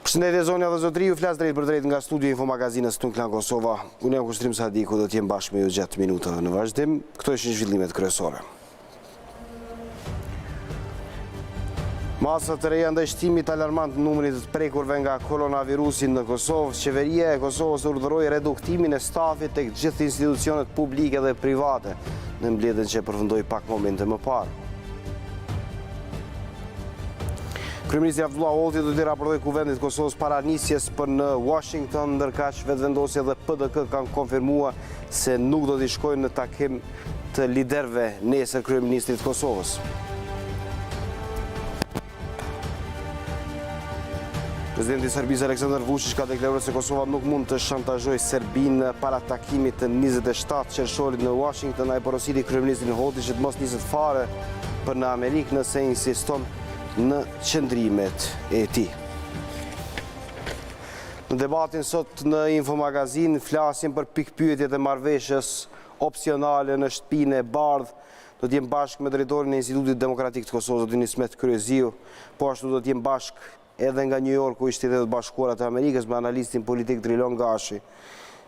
Përshëndetje zonja dhe zotëri, ju flas drejt për drejt nga studio infomagazinës tonë Klan Kosova. Unë jam Kushtrim Sadiku, do të jem bashkë me ju gjatë minutave në vazhdim. Këto ishin zhvillimet kryesore. Masat të reja ndaj shtimit alarmant në numrit të prekurve nga koronavirusi në Kosovë, qeveria e Kosovës urdhëroi reduktimin e stafit tek gjithë institucionet publike dhe private, në mbledhjen që përfundoi pak momente më parë. Kryeministri Abdullah Holti do t'i raportoj kuvendit Kosovës para nisjes për në Washington, ndërkaq vetëvendosja dhe PDK kanë konfirmuar se nuk do t'i shkojnë në takim të liderëve nesër kryeministrit Kosovës. Presidenti i Serbisë Aleksandar Vučić ka deklaruar se Kosova nuk mund të shantazhojë Serbinë para takimit të 27 qershorit në Washington. Ai porositi kryeministrin Holti që të mos niset fare për në Amerikë nëse insiston në qëndrimet e tij. Në debatin sot në Infomagazin flasim për pikepyetjet e marreveshjes opsionale në Shtepinë e Bardhe. Do të jem bashkë me drejtorin e Institutit Demokratik të Kosovës, Ismet Kryeziu, po ashtu do të jem bashkë edhe nga New Yorku i Shtetet Bashkuara të Amerikës me analistin politik Drilon Gashi,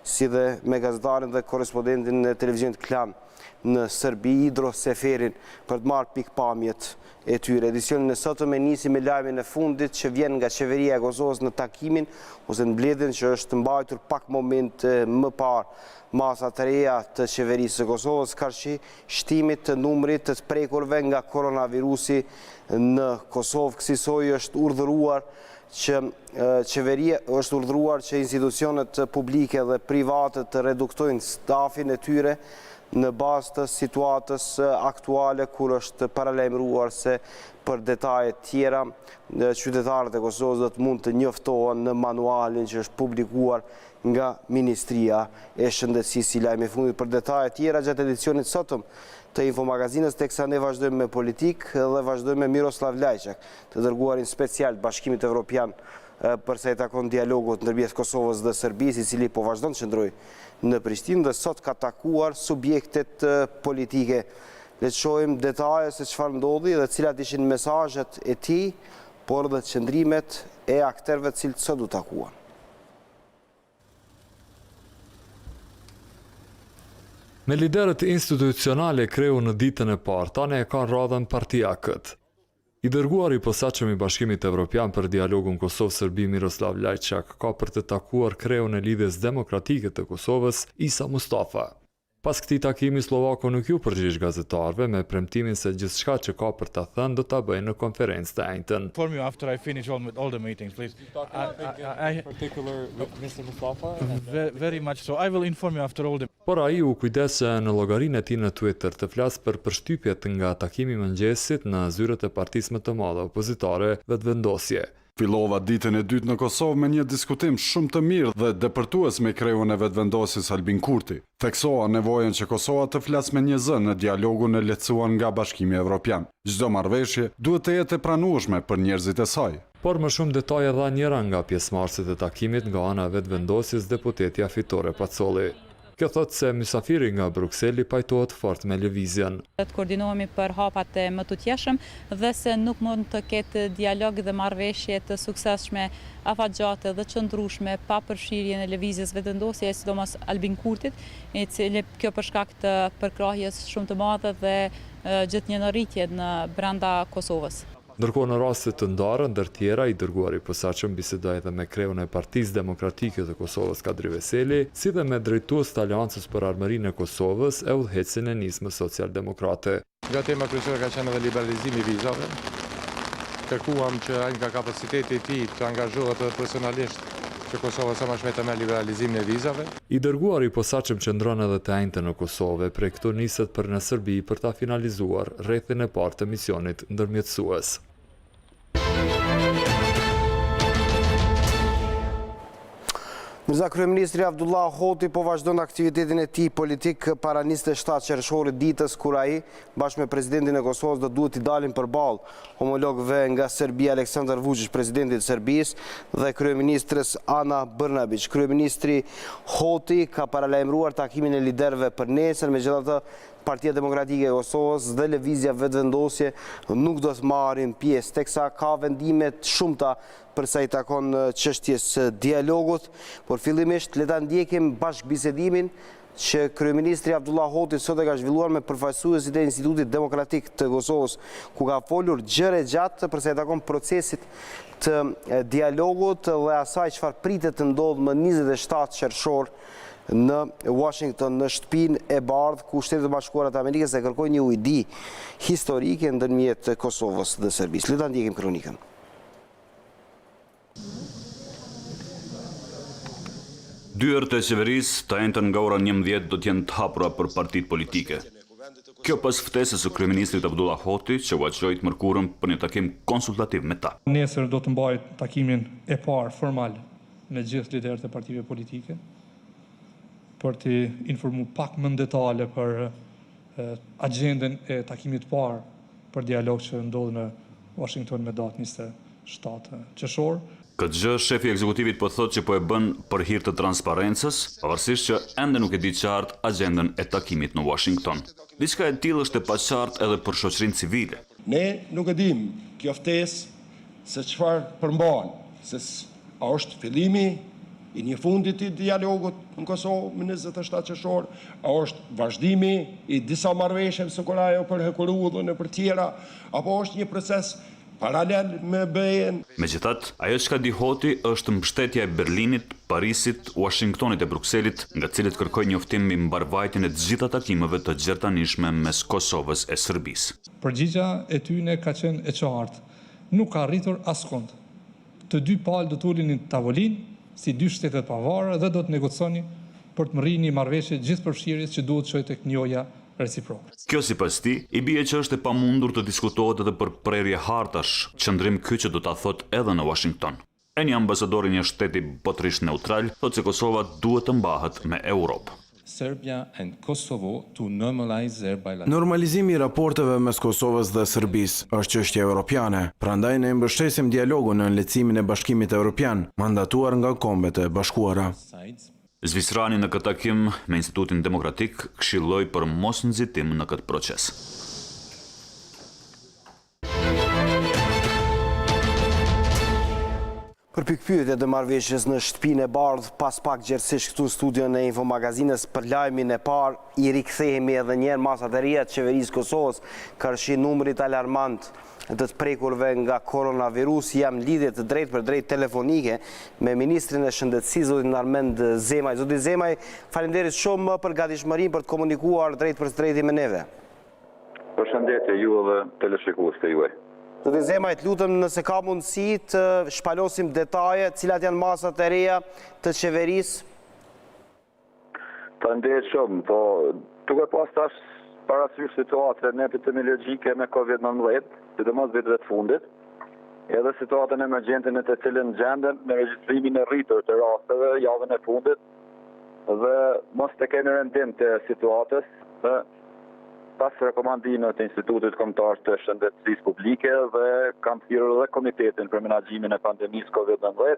si dhe me gazetarin dhe korrespondentin e televizionit Klan në Serbi, Idro Seferin, për të marrë pikpamjet e tyre. Edicionin e sotëm e nisi me lajmin e fundit që vjen nga qeveria e Kosovës në takimin ose në mbledhjen që është mbajtur pak moment më parë. Masa të reja të qeverisë së Kosovës karshi shtimit të numrit të prekurve nga koronavirusi në Kosovë. Kësaj është urdhëruar që institucionet publike dhe private të reduktojnë stafin e tyre në bazë të situatës aktuale, kur është paralajmëruar se për detaje tjera qytetarët e Kosovës do të mund të njoftohen në manualin që është publikuar nga Ministria e Shëndetësisë si lajmi i fundit. Për detaje tjera gjatë edicionit sotëm të Infomagazinës, teksa ne vazhdojmë me politikë dhe vazhdojmë me Miroslav Lajçak, të dërguarin special të Bashkimit Evropian përsa i takon dialogut ndërmjet Kosovës dhe Serbisë, i cili po vazhdon të qëndrojë në Prishtinë dhe sot ka takuar subjektet politike. Le të shohim detaje se çfarë ndodhi dhe cilat ishin mesazhet e tij, por edhe qëndrimet e aktorëve të cilët sot u takuan. Me liderët institucionale kreu në ditën e parë, tani e kanë radhën Partia Kët. I dërguari i posaçëm i Bashkimit Evropian për dialogun Kosovë-Serbi Miroslav Lajçak ka për të takuar kreun e lidhjes demokratike të Kosovës, Isa Mustafa. Pas këtij takimi, Slovako nuk ju përgjigj gazetarëve me premtimin se gjithçka që ka për ta thënë do ta bëjë në konferencë të njëjtën. Inform you after I finish all the meetings, please. In particular with Mr. Mustafa? Very much so. I will inform you after all the. Por ai u kujdes në llogarinë e tij në Twitter të flas për përshtypjet nga takimi i mëngjesit në zyrët e partisë më të madhe opozitare Vetëvendosje. Fillova ditën e dytë në Kosovë me një diskutim shumë të mirë dhe depërtues me kreun e vetëvendosjes Albin Kurti. Theksova nevojën që Kosova të flasë me një zë në dialogun e lehtësuar nga Bashkimi Evropian. Çdo marrëveshje duhet të jetë e pranueshme për njerëzit e saj. Por më shumë detaje dha njëra nga pjesëmarrësit e takimit nga ana e vetëvendosjes, deputetja Fitore Pacolli. Kjo thotë se mysafiri nga Brukseli pajtohet fort me lëvizjen. Të koordinohemi për hapat e më të tjeshëm dhe se nuk mund të ketë dialog dhe marrëveshje të suksesshme, afatgjate dhe qëndrueshme pa përfshirjen e lëvizjes vetëvendosje, sidomos Albin Kurtit, i cili kjo për shkak të përkrahjes shumë të madhe dhe gjithnjënëritje në brenda Kosovës. Ndërkohë në raste të ndara, ndër tjera, i dërguari i posaçëm bisedoi edhe me kreun e Partisë Demokratike të Kosovës Kadri Veseli, si dhe me drejtues të Aleancës për Armërinë e Kosovës e udhëheqësin e nismës socialdemokrate. Nga tema kryesore ka qenë edhe liberalizimi i vizave. Kërkuam që ai nga kapaciteti i tij të angazhohet edhe personalisht që Kosova sa më shpejt të merr liberalizimin e vizave. I dërguari i posaçëm qëndron edhe të njëjtën në Kosovë, prej këtu niset për në Serbi për ta finalizuar rrethin e parë të misionit ndërmjetësues. Mirza kryeministri Abdullah Holti po vazhdon aktivitetin e tij politik para 27 qershorit, ditës kur ai bashkë me presidentin e Kosovës do duhet i dalin përballë homologëve nga Serbia Aleksandar Vučić, presidenti i Serbisë, dhe kryeministres Ana Brnabić. Kryeministri Holti ka paralajmëruar takimin e liderëve për nesër, megjithatë Partia Demokratike e Kosovës dhe lëvizja vetëvendosje nuk do të marrin pjesë, teksa ka vendimet shumëta përsa i takon çështjes dialogut, por fillimisht le ta ndjekim bashkëbisedimin që Kryeministri Abdullah Hoti sot e ka zhvilluar me përfaqësuesit e Institutit Demokratik të Kosovës, ku ka folur gjëre gjatë përsa i takon procesit të dialogut dhe asaj çfarë pritet të ndodhë më 27 qershor në Washington, në Shtepinë e Bardhe, ku Shtetet e Bashkuara të Amerikës e kërkojnë një ujdi historike ndërmjet Kosovës dhe Serbisë. Le ta ndjekim kronikën. Dyert e qeverisë të entën nga ora 11 do t'jenë të hapura për partitë politike. Kjo pas ftesës së kryeministrit Abdullah Hoti, që u aqëroi të mërkurën për një takim konsultativ me ta. Nesër do të mbaj takimin e parë formal me gjithë liderët e partive politike, për të informuar pak më në detale për agjendën e takimit parë për dialog që ndodh në Washington me datë 27 qershor. Këtë gjë, shefi i ekzekutivit po thotë që po e bën për hir të transparencës, pavarësisht që ende nuk e di qartë agjendën e takimit në Washington. Diçka e tillë është e paqartë edhe për shoqërinë civile. Ne nuk e dim kjo ftesë se çfarë përmban, se a është fillimi i një fundit i dialogut në Kosovë më 27 qershor, a është vazhdimi i disa marrëveshjeve së ajo për hekurudhën e për tjera, apo është një proces paralel me BE-n. Megjithatë, ajo çka di Hoti është mbështetja e Berlinit, Parisit, Washingtonit e Brukselit, nga cilët kërkoi njoftim mbi mbarvajtjen e të gjitha takimeve të gjertanishme mes Kosovës e Serbisë. Përgjigja e tyne ka qenë e qartë. Nuk ka arritur askund. Të dy palë do të ulin në tavolinë si dy shtetet pavarë dhe do të negoconi për të marrë një marrëveshje gjithëpërfshirjes që duhet të çojë tek njoja reciprok. Kjo sipas tij i bie që është e pamundur të diskutohet edhe për prerje hartash, qëndrim ky që do ta thotë edhe në Washington. E një ambasador i një shteti botërisht neutral thotë se Kosova duhet të mbahet me Europë. Serbia and Kosovo to normalize their bilateral. Normalizimi i raporteve mes Kosovës dhe Serbisë është çështje europiane, prandaj ne mbështesim dialogun në lehtësimin e Bashkimit Evropian, mandatuar nga Kombet e Bashkuara. Zvisrani në këtë takim me Institutin Demokratik këshilloi për mos nxitim në këtë proces. Për pikpyetjet e marrëveshjes në Shtepinë e Bardhe, pas pak gjerësisht këtu në studion e Infomagazines për lajmin e parë, i rikthehemi edhe një herë masat e reja të qeverisë Kosovës, kërshi numrit alarmant të prekurve nga koronavirus. Jam lidhje të drejt për drejt telefonike me Ministrin e Shëndetësisë, zotin Armend Zemaj. Zoti Zemaj, faleminderit shumë për gatishmërinë për të komunikuar drejt për drejt me neve. Përshëndetje ju dhe teleshikuesve juaj. Zoti Zemaj, të lutem nëse ka mundësi të shpalosim detaje, cilat janë masat e reja të qeverisë. Faleminderit shumë, po duke pas tash parasysh situatën epidemiologjike me COVID-19, sidomos viteve të fundit, edhe situatën emergjente në të cilën gjenden me regjistrimin e rritur të rasteve javën e fundit dhe mos të kemi rendim të situatës dhe pas rekomandimeve të Institutit Kombëtar të Shëndetësisë Publike dhe kam thirrur edhe Komitetin për Menaxhimin e Pandemisë COVID-19,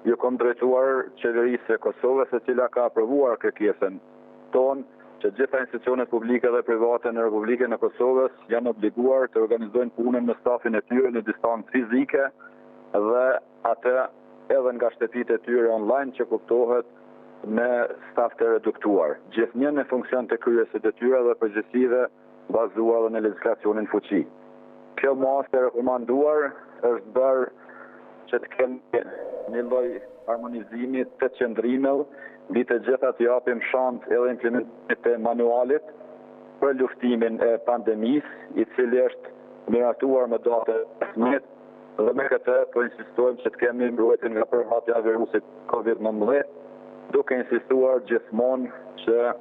ju kam drejtuar qeverisë së Kosovës, e cila ka aprovuar kërkesën tonë që gjitha institucionet publike dhe private në Republikën e Kosovës janë obliguar të organizojnë punën me stafin e tyre në distancë fizike dhe atë edhe nga shtëpitë e tyre online që kuptohet me staf të reduktuar. Gjithnjë në funksion të kryesit e tyre dhe përgjegjësive bazuar në legjislacionin fuqi. Kjo masë e rekomanduar është bërë që të kemi një lloj harmonizimi të qëndrimeve mbi të gjitha të japim shans edhe implementimit e manualit për luftimin e pandemisë, i cili është miratuar me datë 15 dhe me këtë po insistojmë që të kemi mbrojtjen nga përhapja e virusit COVID-19, duke insistuar gjithmonë që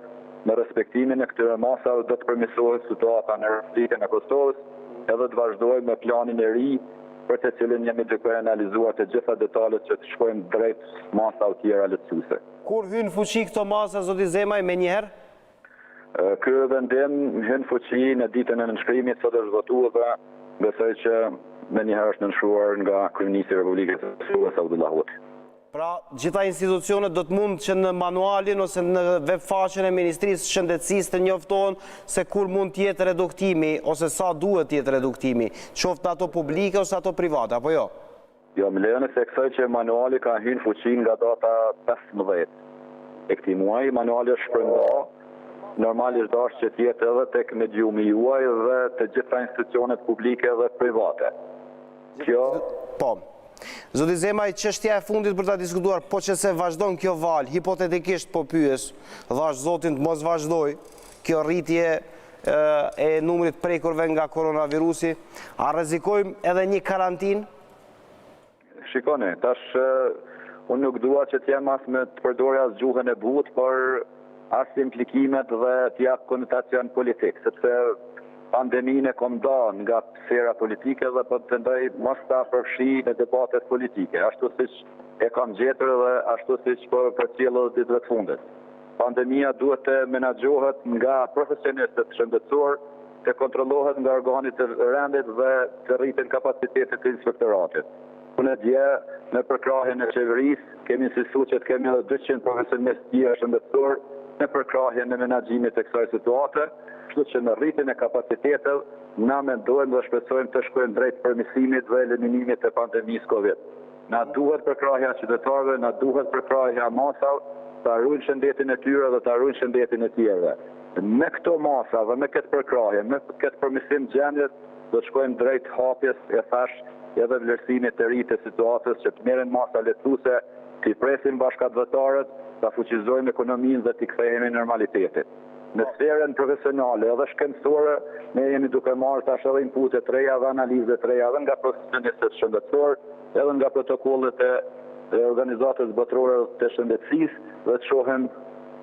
me respektimin e këtyre masave do të përmirësohet situata në Republikën e Kosovës, edhe të vazhdojmë me planin e ri për të cilin jemi duke analizuar të gjitha detalet që të shkojmë drejt masave tjera lehtësuese. Kur hyn fuqi këto masa, zoti Zemaj, me njëherë? Ky vendim hyn fuqi në ditën e nënshkrimit, sot është votuar dhe besoj që me njëherë është nënshkruar nga kryeministri i Republikës së Kosovës Abdullah Hoti. Pra, gjitha institucionet do të mund që në manualin ose në webfaqen e Ministrisë së Shëndetësisë të njoftohen se kur mund të jetë reduktimi ose sa duhet të jetë reduktimi, qoftë ato publike ose ato private, apo jo? Jo, më lejoni se kësaj që manuali ka hyrë fuqin nga data 15 e këtij muaji, manuali është shpërnda, normalisht është që të jetë edhe tek mediumi juaj dhe të gjitha institucionet publike dhe private. Kjo... Po. Zoti Zemaj, çështja e fundit për ta diskutuar, po që se vazhdon kjo val, hipotetikisht po pyes, dhash zotin të mos vazhdoj, kjo rritje e numrit prekurve nga koronavirusi, a rrezikojmë edhe një karantinë? Shikoni, tash unë nuk dua që t'jem as me të përdorja as gjuhën e butë, por as implikimet dhe t'jap konotacion politik, sepse pandeminë e kom da nga sfera politike dhe po tendoj mos ta përfshi në debatet politike, ashtu siç e kam gjetur dhe ashtu siç po përcjell ditëve të fundit. Pandemia duhet të menaxhohet nga profesionistët shëndetësor, të kontrollohet nga organit të rendit dhe të rriten kapacitetet të inspektoratit. Unë dje në përkrahjen e qeverisë kemi insistuar që të kemi edhe 200 profesionistë tjerë shëndetësor në përkrahjen e menaxhimit të kësaj situate, kështu që në rritjen e kapacitetet na mendojmë dhe shpresojmë të shkojmë drejt përmirësimit dhe eliminimit të pandemisë Covid. Na duhet përkrahja e qytetarëve, na duhet përkrahja e masave, ta ruajnë shëndetin e tyre dhe ta ruajnë shëndetin e tjerëve. Me këto masa dhe me këtë përkrahje, me këtë përmirësim gjendjes, do të shkojmë drejt hapjes, e thash, edhe vlerësimit të ri të situatës që të merren masa lehtësuese, t'i presim bashkëdhëtarët, ta fuqizojmë ekonominë dhe t'i kthehemi normalitetit. Në sferën profesionale edhe shkencore, ne jemi duke marrë tash edhe inpute të reja dhe analize të reja edhe nga profesionistët shëndetësor, edhe nga protokollet e organizatës botërore të shëndetësisë dhe të shohim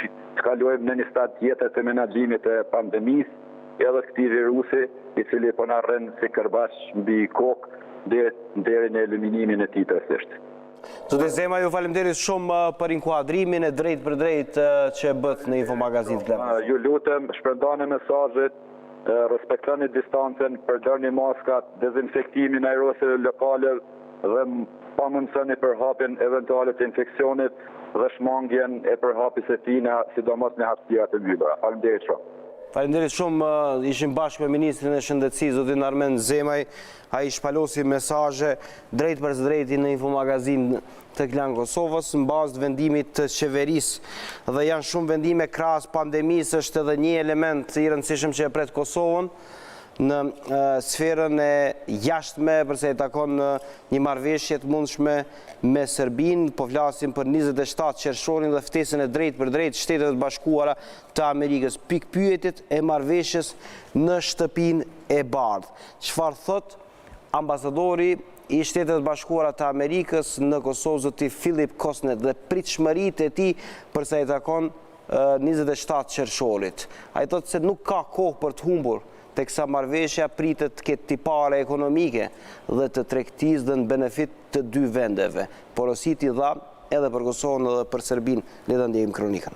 të kalojmë në një stad tjetër të menaxhimit të pandemisë, edhe këtij virusi i cili po na rën si kërbaç mbi kokë deri në eliminimin e tij tërësisht. Zoti Zema, ju faleminderit shumë për inkuadrimin e drejt për drejt që bët në Infomagazin Klem. Ju lutem, shpërndani mesazhet, respektoni distancën, përdorni maskat, dezinfektimin ajrosave lokale dhe pamundësoni përhapjen eventuale të infeksionit dhe shmangjen e përhapjes së tij, sidomos në hapësira të mbyllura. Faleminderit shumë. Faleminderit shumë, ishim bashkë me Ministrin e Shëndetësisë, zotin Armen Zemaj, ai shpalosi mesazhe drejt për drejti në Infomagazin të Klan Kosovës, në bazë të vendimit të qeverisë dhe janë shumë vendime krahas pandemisë, është edhe një element i rëndësishëm që e pret Kosovën në sferën e jashtme, përse e takon një marrëveshje të mundshme me Serbinë, po flasim për 27 qershorin dhe ftesën e drejt për drejt Shtetet e Bashkuara të Amerikës, pikpyetjet e marrëveshjes në Shtepinë e Bardhe. Çfarë thot ambasadori i Shtetet e Bashkuara të Amerikës në Kosovë, zoti Filip Kosnet, dhe pritshmëritë e tij përsa i takon 27 qershorit. Ai thotë se nuk ka kohë për të humbur, teksa marrëveshja pritet të ketë tipare ekonomike dhe të tregtisë dhe në benefit të dy vendeve. Porosit i dha edhe për Kosovën edhe për Serbinë. Le ta ndjejmë kronikën.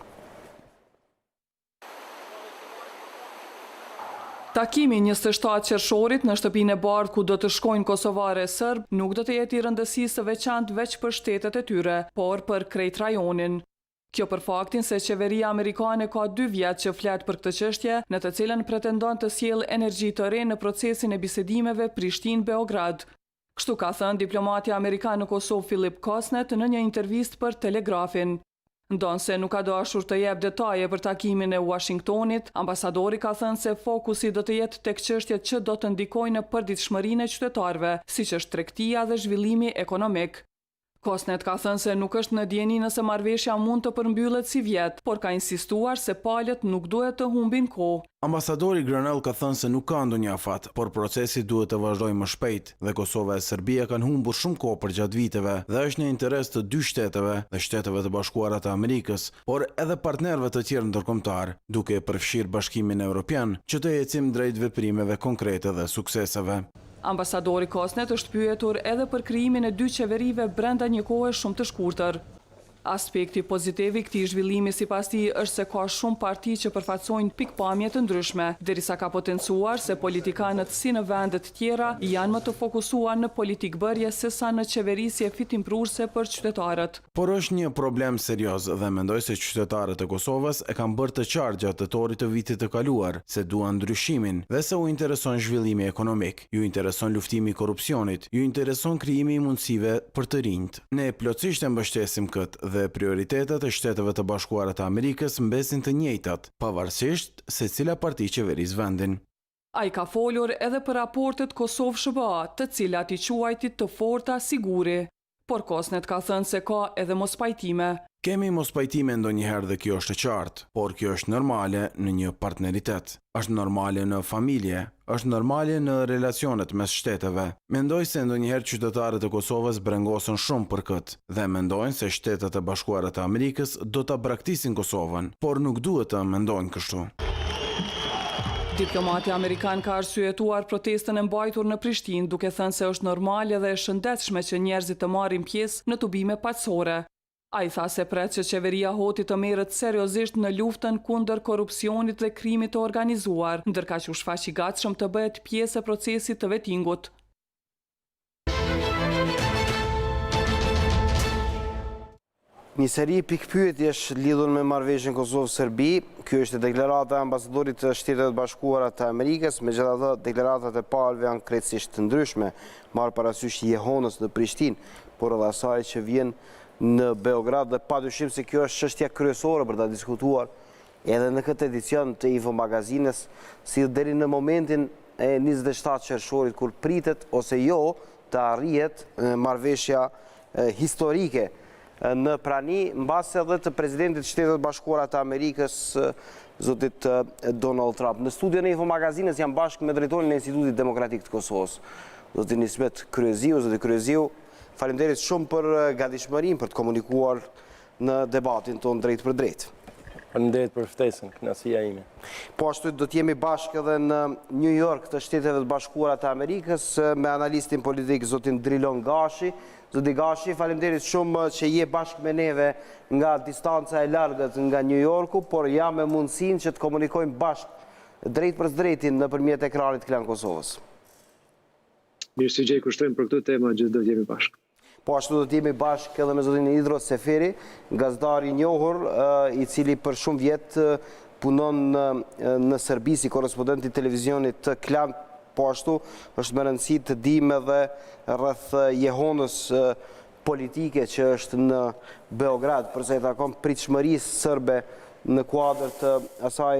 Takimi 27 qershorit në Shtepinë e Bardhë, ku do të shkojnë kosovare e serb, nuk do të jetë i rëndësisë së veçantë veç për shtetet e tyre, por për krejt rajonin. Kjo për faktin se qeveria amerikane ka 2 vjet që flet për këtë çështje, në të cilën pretendon të sjellë energji të re në procesin e bisedimeve Prishtinë-Beograd. Kështu ka thënë diplomati amerikan në Kosovë Filip Kosnet në një intervistë për Telegrafin. Ndonse nuk ka dashur të jep detaje për takimin e Washingtonit, ambasadori ka thënë se fokusi do të jetë tek çështjet që do të ndikojnë në përditshmërinë e qytetarëve, siç është tregtia dhe zhvillimi ekonomik. Kosnet ka thënë se nuk është në dieni nëse marrëveshja mund të përmbyllet si vjet, por ka insistuar se palët nuk duhet të humbin kohë. Ambasadori Granell ka thënë se nuk ka ndonjë afat, por procesi duhet të vazhdojë më shpejt dhe Kosova e Serbia kanë humbur shumë kohë përgjatë viteve dhe është në interes të dy shteteve dhe Shteteve të Bashkuara të Amerikës, por edhe partnerëve të tjerë ndërkombëtar, duke përfshirë Bashkimin Evropian që të ecim drejt veprimeve konkrete dhe sukseseve. Ambasadori Kosnet është pyetur edhe për krijimin e 2 qeverive brenda një kohe shumë të shkurtër. Aspekti pozitiv I këtij zhvillimi sipas tij është se ka shumë parti që përfaqësojnë pikpamje të ndryshme, derisa ka potencuar se politikanët si në vendet tjera janë më të fokusuar në politikbërje sesa në qeverisje fitimprurse për qytetarët. Por është një problem serioz dhe mendoj se qytetarët e Kosovës e kanë bërë të qartë gjatë tetorit të vitit të kaluar se duan ndryshimin dhe se u intereson zhvillimi ekonomik, ju intereson luftimi I korrupsionit, ju intereson krijimi I mundësive për të rinjt. Ne plotësisht e mbështesim këtë dhe prioritetet e Shteteve të Bashkuara të Amerikës mbesin të njëjtat, pavarësisht se cila parti qeveris vendin. Ai ka folur edhe për raportet Kosovë-SBA, të cilat I quajtit të forta siguri. Por Kosnet ka thënë se ka edhe mospajtime. Kemi mospajtime ndonjëherë dhe kjo është e qartë, por kjo është normale në një partneritet. Është normale në familje, është normale në relacionet mes shteteve. Mendoj se ndonjëherë qytetarët e Kosovës brengosën shumë për këtë dhe mendojnë se Shtetet e Bashkuara të Amerikës do ta braktisin Kosovën, por nuk duhet të mendojnë kështu. Diplomati Amerikan ka arsyetuar protestën e mbajtur në Prishtinë, duke thënë se është normale dhe e shëndetshme që njerëzit të marrin pjesë në tubime paqësore. Ai tha se pret që qeveria hoti të merret seriozisht në luftën kundër korrupsionit dhe krimit të organizuar, ndërkaq u shfaq I gatshëm të bëhet pjesë e procesit të vettingut. Një seri pikpyetjesh lidhur me marrëveshjen Kosovë-Serbi. Ky është deklarata e ambasadorit të Shtetit Bashkuara të Amerikës, megjithatë deklaratat e palëve janë krejtësisht të ndryshme, marrë parasysh jehonës në Prishtinë, por edhe asaj që vjen në Beograd dhe padyshim se kjo është çështja kryesore për ta diskutuar edhe në këtë edicion të Info Magazines, si deri në momentin e 27 qershorit kur pritet ose jo të arrihet marrëveshja historike në prani, mbase edhe të presidentit Shtetet Bashkuara të Amerikës, zotit Donald Trump. Në studion e Info Magazines jam bashkë me drejtorin e Institutit Demokratik të Kosovës, zotin Ismet Kryeziu. Zotit Kryeziu, faleminderit shumë për gatishmërinë për të komunikuar në debatin tonë drejt për drejt. Faleminderit për ftesën, kënaqësia ime. Po ashtu do të jemi bashkë edhe në New York të Shteteve të Bashkuara të Amerikës me analistin politik zotin Drilon Gashi. Zoti Gashi, faleminderit shumë që je bashkë me neve nga distanca e largët nga New Yorku, por jam me mundësinë që të komunikojmë bashkë drejt për drejtin nëpërmjet ekranit Klan Kosovës. Mirë si gjej kushtojmë për këtë temë, gjithë do të jemi bashkë. Po ashtu do të jemi bashkë edhe me zotin Idro Seferi, gazetari I njohur, I cili për shumë vjet punon në Serbi si korrespondent I televizionit të Klan. Po ashtu është me rëndësi të dimë edhe rreth jehonës politike që është në Beograd, përsa I takon pritshmërisë serbe në kuadër të asaj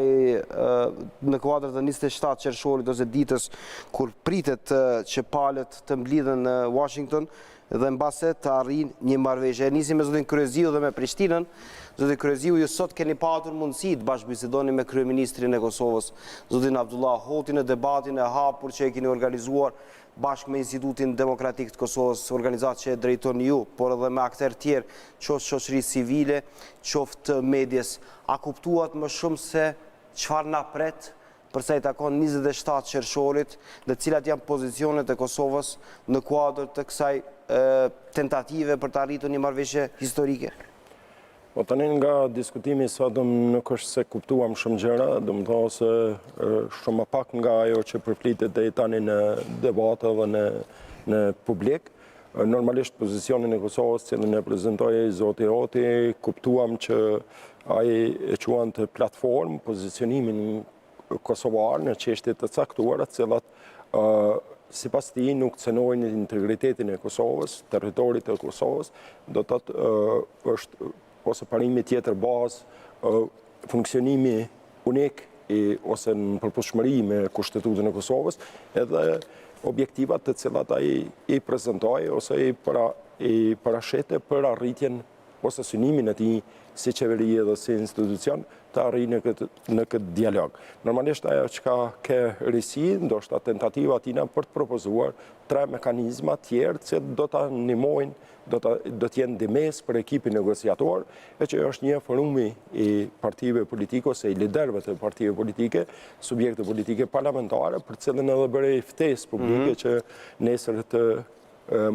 në kuadër të 27 qershorit ose ditës kur pritet që palët të mblidhen në Washington dhe mbase të arrijnë një marrëveshje. Nisim me zotin Kryeziu dhe me Prishtinën. Zotin Kryeziu, ju sot keni patur mundësi të bashkëbisedoni me kryeministrin e Kosovës, zotin Abdullah Hoti, në debatin e hapur që e keni organizuar bashkë me Institutin Demokratik të Kosovës, organizatë që e drejtoni ju, por edhe me aktorë tjerë, qoftë shoqërisë civile, qoftë medjes. A kuptuat më shumë se çfarë na pret përsa I takon 27 qershorit dhe cilat janë pozicionet e Kosovës në kuadër të kësaj tentative për të arritur një marrëveshje historike? Po tani nga diskutimi sotëm nuk është se kuptuam shumë gjëra, do të thonë se shumë më pak nga ajo që përflitet deri tani në debatë dhe në publik. Normalisht pozicionin e Kosovës që ne prezantoi zoti Hoti, kuptuam që ai e quan të platformë pozicionimin kosovar në çështje të caktuara, të cilat sipas tij nuk cënojnë integritetin e Kosovës, territorit të Kosovës, do të thotë është ose parimi tjetër bazë, funksionimi unik ose në përputhshmëri me kushtetutën e Kosovës, edhe objektivat të cilat ai I prezantoi ose I parashete për arritjen ose synimin e tij si qeveri dhe si institucion të arrijë në këtë dialog. Normalisht ajo që ka risi, ndoshta tentativa tina për të propozuar 3 mekanizma tjerë që do ta ndihmojnë, do të jenë ndihmës për ekipin negociator, e që është një forumi I partive politike ose I liderëve të partive politike, subjekte politike parlamentare, për cilën edhe bërej ftesë publike që nesër të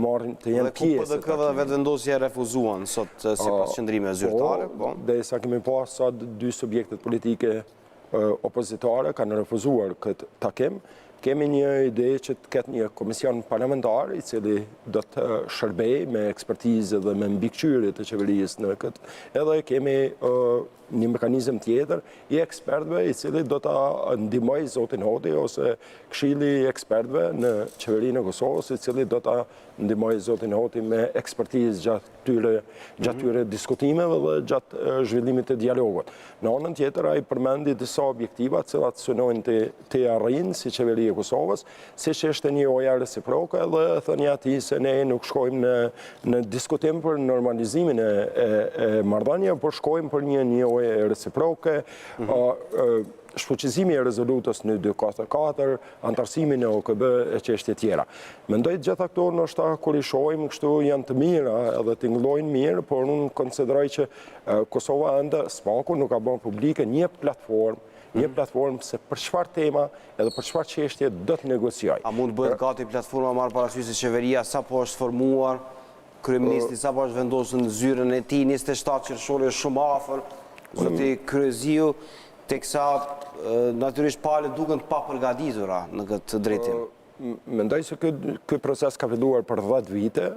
marrin të jenë pjesë. Dhe ku PDK dhe vetëvendosja refuzuan sot sipas qendrimeve zyrtare. Derisa kemi pas sa 2 subjektet politike opozitare kanë refuzuar këtë takim, kemi një ide që të ketë një komision parlamentar i cili do të shërbej me ekspertizë dhe me mbikëqyrje të qeverisë në këtë. Edhe kemi një mekanizëm tjetër i ekspertëve i cili do ta ndihmojë zotin Hoti ose këshilli i ekspertëve në qeverinë e Kosovës i cili do ta ndihmojë zotin Hoti me ekspertizë gjatë tyre diskutimeve dhe gjatë zhvillimit të dialogut. Në anën tjetër ai përmendi disa objektiva të cilat synojnë të arrijnë si qeveri e Kosovës, siç është një ojë reciproke dhe thënia e atij se ne nuk shkojmë në diskutim për normalizimin e marrëdhënieve, por shkojmë për një ojë reciproke, shfuqizimi e rezolutës në 244, antarësimin e OKB e çështje tjera. Mendoj të gjitha këto ndoshta kur i shohim kështu janë të mira edhe tingëllojnë mirë, por unë konsideroj që Kosova ende spaku nuk ka bërë publike një platformë se për çfarë tema edhe për çfarë çështje do të negociojë. A mund bëhet gati platforma marrë parasysh se qeveria sapo është formuar, kryeministri sapo është vendosur në zyrën e tij 27 qershori është shumë afër, zoti Kryeziu, teksa natyrisht palët duken të papërgatitura në këtë drejtim. Mendoj se ky proces ka filluar për 10 vite,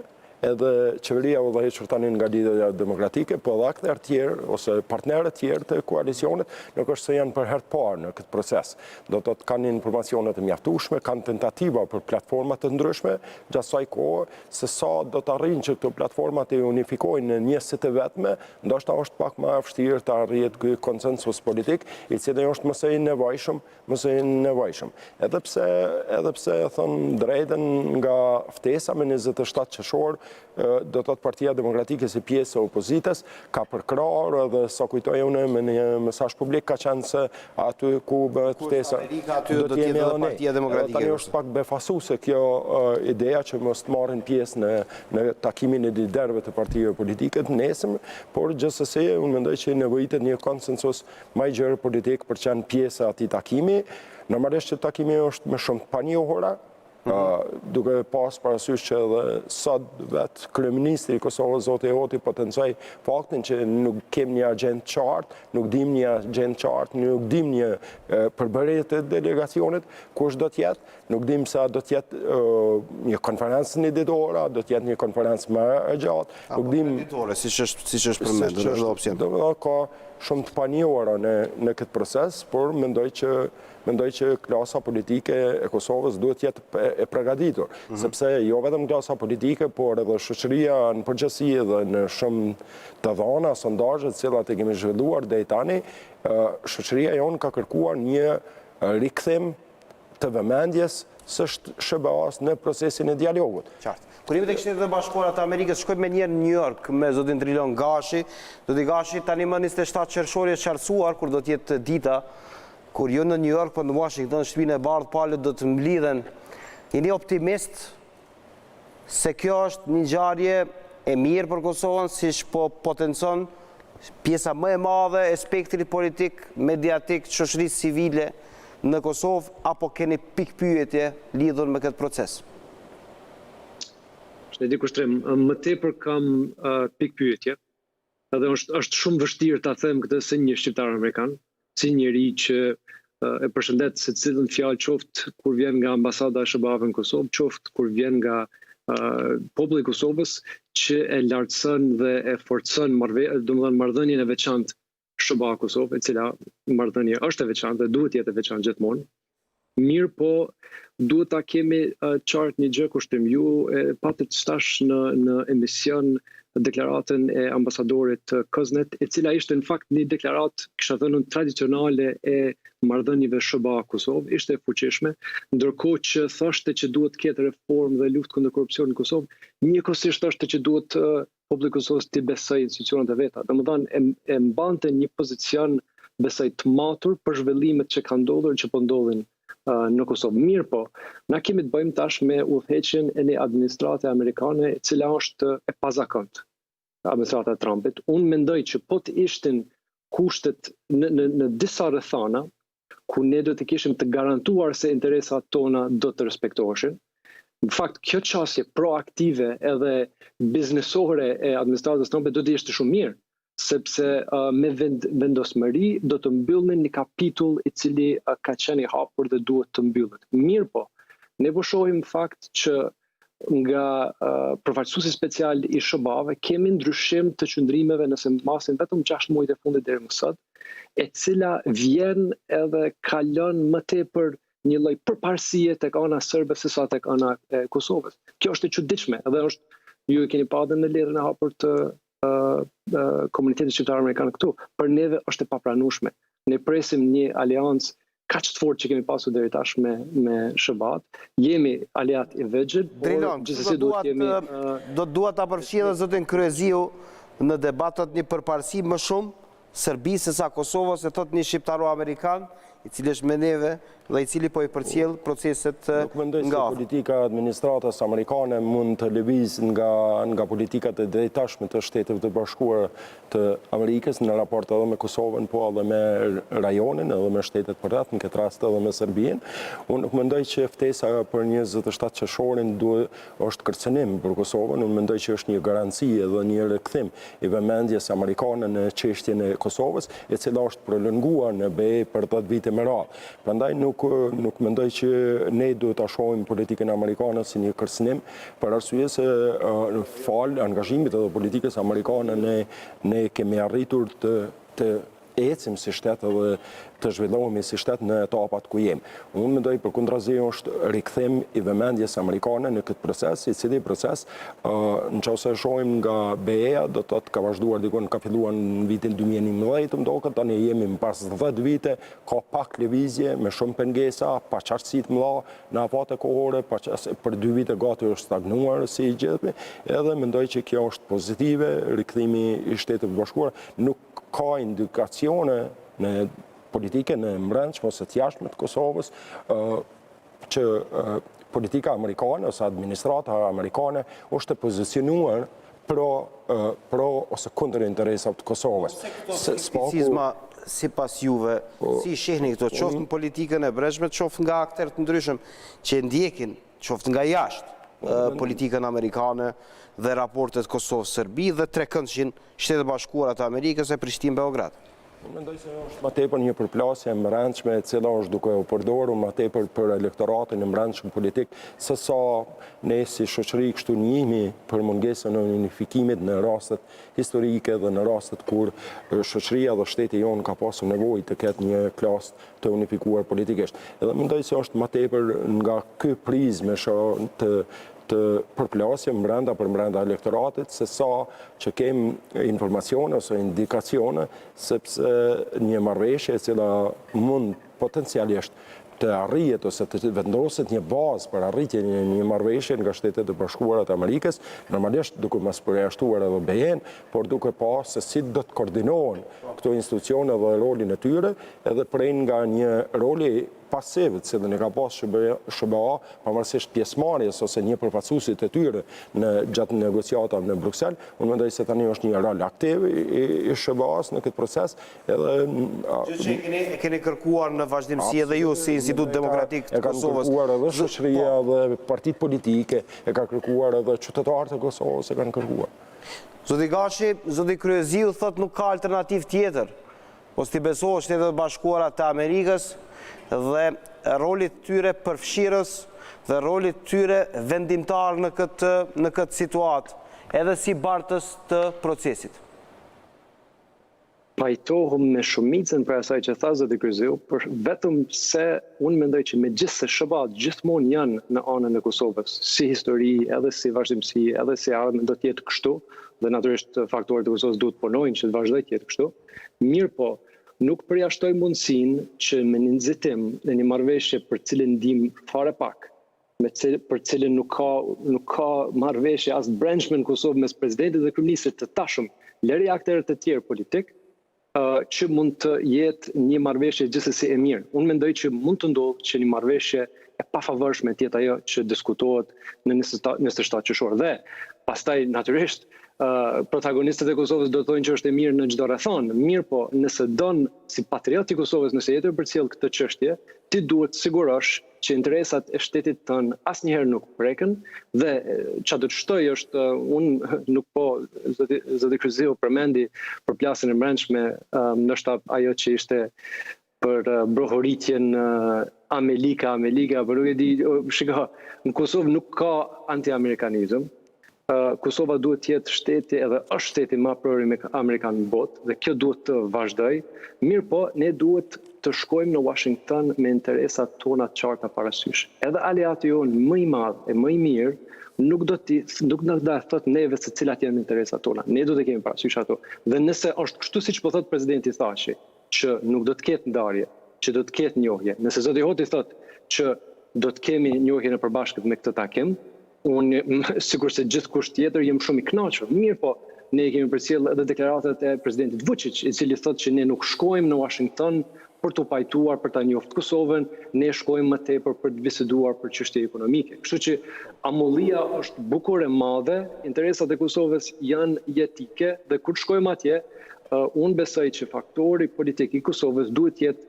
edhe qeveria u udhëhequr tani nga lidhja demokratike, po edhe aktorë tjerë ose partnerët tjerë të koalicionit nuk është se janë për herë të parë në këtë proces. Do të kanë informacione të mjaftueshme, kanë tentativa për platforma të ndryshme gjatë asaj kohe, se sa do të arrijnë që këto platforma të unifikojnë në një si të vetme, ndoshta është pak më e vështirë të arrihet ky konsensus politik, i cili është më së nevojshëm. Edhe pse thon drejtën nga ftesa me 27 qershor, do të Partia Demokratike si pjesë e opozitës ka përkrahur edhe sa kujtoj unë me një mesazh publik ka qenë se aty ku bëhet ftesa do të jemi edhe Partia Demokratike. Tani është pak befasuese kjo ideja që mos të marrin pjesë në takimin e liderëve të partive politike të nesër, por gjithsesi unë mendoj që nevojitet një konsensus më i gjerë politik për të qenë pjesë e atij takimi. Normalisht që takimi është me shumë të panjohura, duke pas parasysh që edhe sot vetë kryeministri i Kosovës zoti Hoti potencoj faktin që nuk kem një agjendë qartë, nuk dim një agjendë qartë, nuk dim një përbërje të delegacionit, kush do të jetë, nuk dim sa do të jetë një konferencë ditore, do të jetë një konferencë më e gjatë, nuk dim ditore, siç është përmendur edhe opsion. Ka shumë të panjohura në këtë proces, por mendoj që klasa politike e Kosovës duhet të jetë e përgatitur, sepse jo vetëm klasa politike, por edhe shoqëria në përgjithësi edhe në shumë të dhëna sondazhe të cilat e kemi zhvilluar deri tani, shoqëria jonë ka kërkuar një rikthim të vëmendjes së SBA-s në procesin e dialogut. Qartë. Kur jemi tek Shtetet e Bashkuara të Amerikës, shkojmë menjëherë në New York me zotin Drilon Gashi. Zoti Gashi tani më 27 qershori është qartësuar kur do të jetë dita kur jo në New York, por në Washington, shtëpinë e Bardhe palët do të mblidhen. Jeni optimist se kjo është një ngjarje e mirë për Kosovën, siç po potencon pjesa më e madhe e spektrit politik, mediatik, shoqërisë civile në Kosovë, apo keni pikpyetje lidhur me këtë proces? Shteti kushtrim, më tepër kam pikpyetje, edhe është shumë vështirë ta them këtë se një shqiptar amerikan, si njeri që e përshëndet se cilën fjalë qoftë kur vjen nga ambasada e SBA-s në Kosovë, qoftë kur vjen nga populli i Kosovës që e lartëson dhe e forcon marrëdhënien e veçantë SBA Kosovë, e cila marrëdhënie është e veçantë dhe duhet të jetë e veçantë gjithmonë. Mirë po, duhet ta kemi qartë një gjë kushtim. Ju patët stash në emision deklaratën e ambasadorit Koznet, e cila ishte në fakt një deklaratë, kisha thënë, tradicionale e marrëdhënieve SBA Kosovë, ishte e fuqishme, ndërkohë që thoshte që duhet të ketë reformë dhe luftë kundër korrupsionit në Kosovë, njëkohësisht thoshte që duhet populli i Kosovës të besojë institucionet e veta. Domethënë e mbante një pozicion besoj të matur për zhvillimet që kanë ndodhur, që po ndodhin në Kosovë. Mirë po, na kemi të bëjmë tash me udhëheqjen e një administrate amerikane, e cila është e pazakontë, administrata e Trumpit. Unë mendoj që po të ishtin kushtet në disa rrethana, ku ne do të kishim të garantuar se interesat tona do të respektoheshin, Në fakt, kjo qasje proaktive edhe biznesore e administratës Trumpe do të ishte shumë mirë, sepse me vendosmëri do të mbyllnin një kapitull i cili ka qenë i hapur dhe duhet të mbyllet. Mirë po, ne po shohim fakt që nga përfaqësuesi special i SHBA-ve kemi ndryshim të qëndrimeve nëse masin vetëm 6 muajt e fundit deri më sot, e cila vjen edhe ka lënë më tepër një lloj përparësie tek ana serbe se sa tek ana e Kosovës. Kjo është e çuditshme, edhe ju e keni pasur në lirën e hapur të komunitetit shqiptar amerikan këtu. Për neve është e papranueshme. Ne presim një aleancë kaq të fortë që kemi pasur deri tash me SHBA-t. Jemi aleat i vegjël, Drilon, gjithsesi duhet jemi do dua ta përfshijë edhe zotin Kryeziu në debatet një përparësi më shumë Serbisë se sa Kosovës, e thot një shqiptaro-amerikan, i cili është me neve dhe i cili po i përcjell proceset nga Nuk mendoj se politika e administratës amerikane mund të lëvizë nga politikat e drejtashme të Shteteve të Bashkuara të Amerikës në raport edhe me Kosovën, po edhe me rajonin, edhe me shtetet përreth, në këtë rast edhe me Serbinë. Unë nuk mendoj që ftesa për 27 qershorin është kërcënim për Kosovën, unë mendoj që është një garanci edhe një rikthim i vëmendjes amerikane në çështjen e Kosovës, e cila është prolonguar në BE për 10 vite me radhë. Prandaj nuk mendoj që ne duhet ta shohim politikën amerikane si një kërcënim, për arsye se fal angazhimit edhe politikës amerikane ne kemi arritur të ecim si shtet edhe të zhvillohemi si shtet në etapat ku jemi. Unë mendoj përkundrazi është rikthim i vëmendjes amerikane në këtë proces, i cili proces nëse shohim nga BE-ja do të thotë ka vazhduar dikon, ka filluar në vitin 2011, më duket tani jemi më pas 10 vite, ka pak lëvizje me shumë pengesa, pa qartësi të mëdha në afate kohore, për 2 vite gati është stagnuar si i gjithë, edhe mendoj që kjo është pozitive, rikthimi i Shteteve të Bashkuara, nuk ka indikacione në politike në brendshme ose të jashtme të Kosovës që politika amerikane ose administrata amerikane është të pozicionuar pro ose kundër interesave të Kosovës. Skepticizma sipas juve, si shihni këto, qoftë në politikën e brendshme, qoftë nga aktorë të ndryshëm që ndjekin, qoftë nga jashtë politikën amerikane dhe raportet Kosovë-Serbi dhe trekëndshin Shtetet Bashkuara të Amerikës e Prishtinë-Beograd. Unë mendoj se është më tepër një përplasje e brendshme e cila është duke u përdorur më tepër për elektoratin e brendshëm politik, se sa ne si shoqëri kështu njihemi për mungesën e unifikimit në rastet historike dhe në rastet kur shoqëria dhe shteti jonë ka pasur nevojë të ketë një klasë të unifikuar politikisht. Edhe mendoj se është më tepër nga ky prizme të përplasje për brenda elektoratit, se sa që kemë informacione ose indikacione, sepse një marrëveshje e cila mund potencialisht të arrijet ose të vendoset një bazë për arritjen e një marrëveshje nga Shtetet e Bashkuara të Amerikës, normalisht duke mos përjashtuar edhe BE-n, por duke pasur se si do të koordinohen këto institucione dhe rolin e tyre, edhe prej nga një roli pasiv, që ne ka pas SHBA, pavarësisht pjesëmarrjes ose një përfaqësuesit të tyre gjatë negociatave në Bruksel, unë mendoj se tani është një rol aktiv i SHBA-s në këtë proces, edhe keni kërkuar në vazhdimsi edhe ju si Institut Demokratik të Kosovës. E ka kërkuar edhe shoqëria dhe partitë politike, e ka kërkuar edhe qytetarët e Kosovës e kanë kërkuar. Zoti Gashi, zoti Kryeziu thot nuk ka alternativë tjetër. Ose ti besohet Shtetet e Bashkuara të Amerikës dhe rolit tyre përfshirës dhe rolit tyre vendimtar në këtë situatë, edhe si bartës të procesit. Pajtohëm me shumicën për asaj që tha zoti Kryeziu, për vetëm se unë mendoj që megjithëse SHBA-t gjithmonë janë në anën e Kosovës, si histori, edhe si vazhdimsi, edhe si ardhmë do të jetë kështu, dhe natyrisht faktorët e Kosovës duhet punojnë që të vazhdojë të jetë kështu. Mirë po, nuk përjashtoj mundësinë që me një nxitim në një marrëveshje për cilën ndim fare pak, për cilën nuk ka marrëveshje as brendshme në Kosovë mes presidentit dhe kryeministrit të tashëm, lëri aktorët e tjerë politik, që mund të jetë një marrëveshje gjithsesi e mirë. Unë mendoj që mund të ndodhë që një marrëveshje e pafavorshme të jetë ajo që diskutohet në 27 qershor. Dhe pastaj natyrisht protagonistët e Kosovës do të thonë që është e mirë në çdo rrethon. Mirë po, nëse don si patriot i Kosovës, nëse jetë përcjell këtë çështje, ti duhet të sigurosh që interesat e shtetit tonë asnjëherë nuk preken dhe çfarë do të shtoj është unë nuk po zoti Kryeziu përmendi për plasën e brendshme, ndoshta ajo që ishte për brohoritjen Amerika, por nuk e di, shiko, në Kosovë nuk ka anti-amerikanizëm. Kosova duhet të jetë shteti edhe është shteti më pro-amerikan në botë dhe kjo duhet të vazhdoj. Mirë po, ne duhet të shkojmë në Washington me interesat tona të qarta parasysh. Edhe aleati jonë më i madh e më i mirë nuk do të thotë neve se cilat janë interesat tona. Ne do të kemi parasysh ato. Dhe nëse është kështu siç po thotë presidenti Thaçi, që nuk do të ketë ndarje, që do të ketë njohje. Nëse zoti Hoti thotë që do të kemi njohje në përbashkët me këtë takim, unë sikur se gjithkush tjetër jem shumë i kënaqur. Mirë po, ne kemi përcjell edhe deklaratat e presidentit Vučić, i cili thotë që ne nuk shkojmë në Washington për të pajtuar, për ta njohur Kosovën, ne shkojmë më tepër për të biseduar për çështje ekonomike. Kështu që amollia është bukur e madhe, interesat e Kosovës janë jetike dhe kur shkojmë atje, unë besoj që faktori politik i Kosovës duhet jetë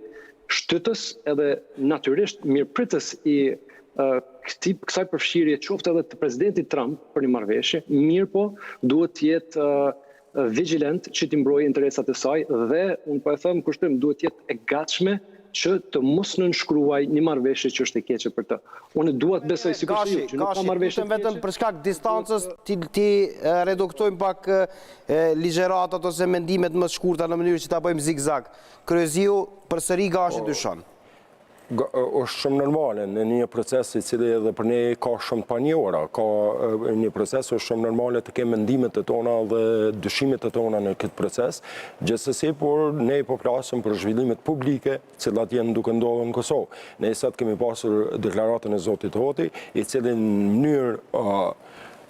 shtytës edhe natyrisht mirëpritës i kësaj përfshirje qoftë edhe të presidentit Trump për një marrëveshje, mirë po duhet të jetë vigilent që t'i mbrojë interesat e saj dhe unë po e them kushtim duhet të jetë e gatshme që të mos nënshkruaj një marrëveshje që është e keqe për të. Unë dua të besoj sigurisht që nuk ka marrëveshje vetëm për shkak distancës ti reduktojmë pak ligjëratat ose mendimet më të shkurta në mënyrë që ta bëjmë zigzag. Kryeziu përsëri Gashi dyshon. Është shumë normale në një proces i cili edhe për ne ka shumë panjohura, ka një proces është shumë normale të kemë mendimet e tona dhe dyshimet e tona në këtë proces, gjithsesi por ne po flasim për zhvillimet publike, cilat janë duke ndodhur në Kosovë. Ne sot kemi pasur deklaratën e zotit Hoti, i cili në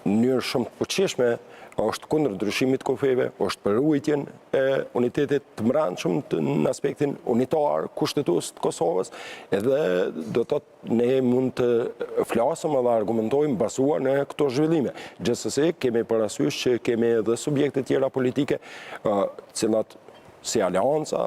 mënyrë shumë të fuqishme është kundër ndryshimit kufeve, është për ruajtjen e unitetit të brendshëm në aspektin unitar kushtetues të Kosovës, edhe do të thotë ne mund të flasim edhe argumentojmë bazuar në këto zhvillime. Gjithsesi kemi parasysh që kemi edhe subjekte tjera politike, cilat si Alianca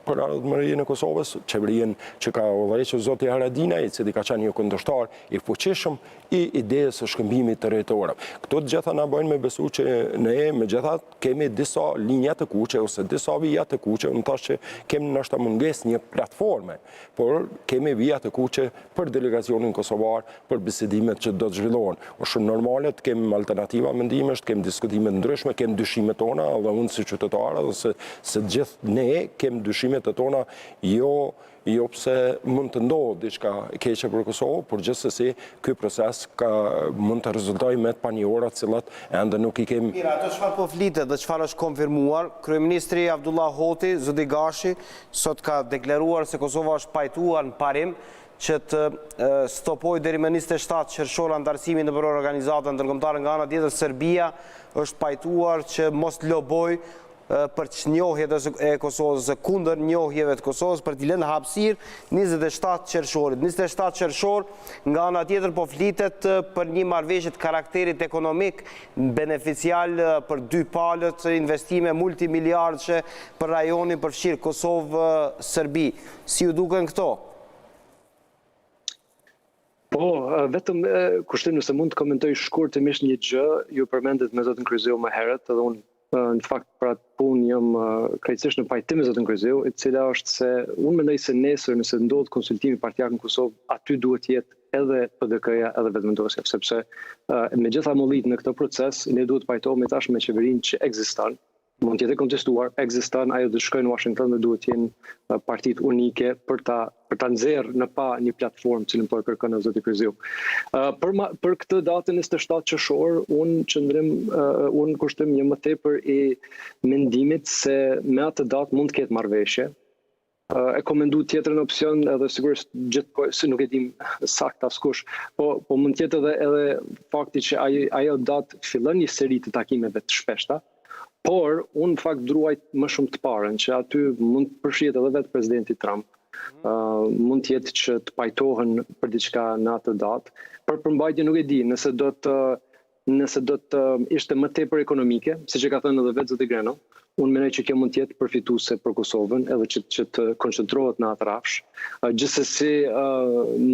për ardhmërinë e Kosovës, qeverinë që ka udhëhequr zoti Haradinaj, i cili ka qenë një kundërshtar i fuqishëm i idejës së shkëmbimit territorëve. Këto të gjitha na bëjnë me besu që ne megjithatë kemi disa linja të kuqe ose disa vija të kuqe, unë thash që kemi ndoshta mungesë një platforme, por kemi vija të kuqe për delegacionin kosovar, për bisedimet që do të zhvillohen. Është shumë normale të kemi alternativa mendimesh, kemi diskutime të ndryshme, kemi dyshimet tona dhe unë si qytetar edhe se gjithë ne kemi dyshimet e tona jo pse mund të ndodhë diçka keqe për Kosovë, por gjithsesi ky proces mund të rezultojë me të panjohurat cilat ende nuk i kemi. Mira, ato çfarë po flitet dhe çfarë është konfirmuar, kryeministri Abdullah Hoti, zoti Gashi, sot ka deklaruar se Kosova është pajtuar në parim që të stopojë deri më 27 qershor antarësimin në organizatën ndërkombëtare, nga ana tjetër Serbia është pajtuar që mos lobojë për çnjohjet e Kosovës, kundër njohjeve të Kosovës, për t'i lënë hapësirë 27 qershorit. 27 qershor, nga ana tjetër po flitet për një marrëveshje të karakterit ekonomik, beneficial për dy palët, investime multimiliardëshe për rajonin përfshirë Kosovë-Serbi. Si ju duken këto? Po, vetëm kushtim nëse mund të komentoj shkurtimisht një gjë, ju përmendet me zotin Kryeziu më herët, edhe unë në fakt për atë punë jam krejtësisht në pajtim me zotin Kryeziu, e cila është se unë mendoj se nesër nëse ndodh konsultimi partijak në Kosovë, aty duhet jetë edhe PDK-ja edhe vetëvendosja, sepse me gjitha mollit në këtë proces, ne duhet pajtohemi tash me qeverinë që ekziston, mund të jetë kontestuar, ekziston, ajo do të shkojë në Washington dhe duhet të jenë partitë unike për ta nxjerrë në pa një platformë që po e kërkon zoti Kryeziu. Për këtë datën 27 qershor, unë kushtojmë një më tepër i mendimit se me atë datë mund të ketë marrëveshje. E komendu tjetër në opcion edhe sigurisht gjithë se nuk e dim saktë askush, po mund të jetë edhe fakti që ajo datë fillon një seri të takimeve të shpeshta. Por, unë në fakt druajt më shumë të parën, që aty mund të përfshihet edhe vetë presidenti Trump, mund të jetë që të pajtohen për diçka në atë datë, për përmbajtje nuk e di, nëse do të nëse do të ishte më tepër ekonomike, siç e ka thënë edhe vetë zoti Greno, unë mendoj që kjo mund të jetë përfituese për Kosovën, edhe që të koncentrohet në atë rafsh. Gjithsesi,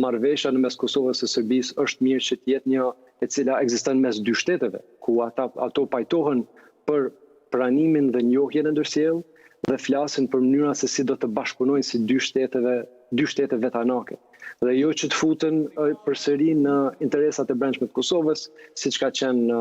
marrëveshja në mes Kosovës së Serbisë është mirë që të jetë një e cila ekziston mes dy shteteve, ku ato pajtohen për pranimin dhe njohjen e ndërsjellë dhe flasin për mënyra se si do të bashkëpunojnë si dy shtete vetanake. Dhe jo që të futen përsëri në interesat e brendshme të Kosovës, siç ka qenë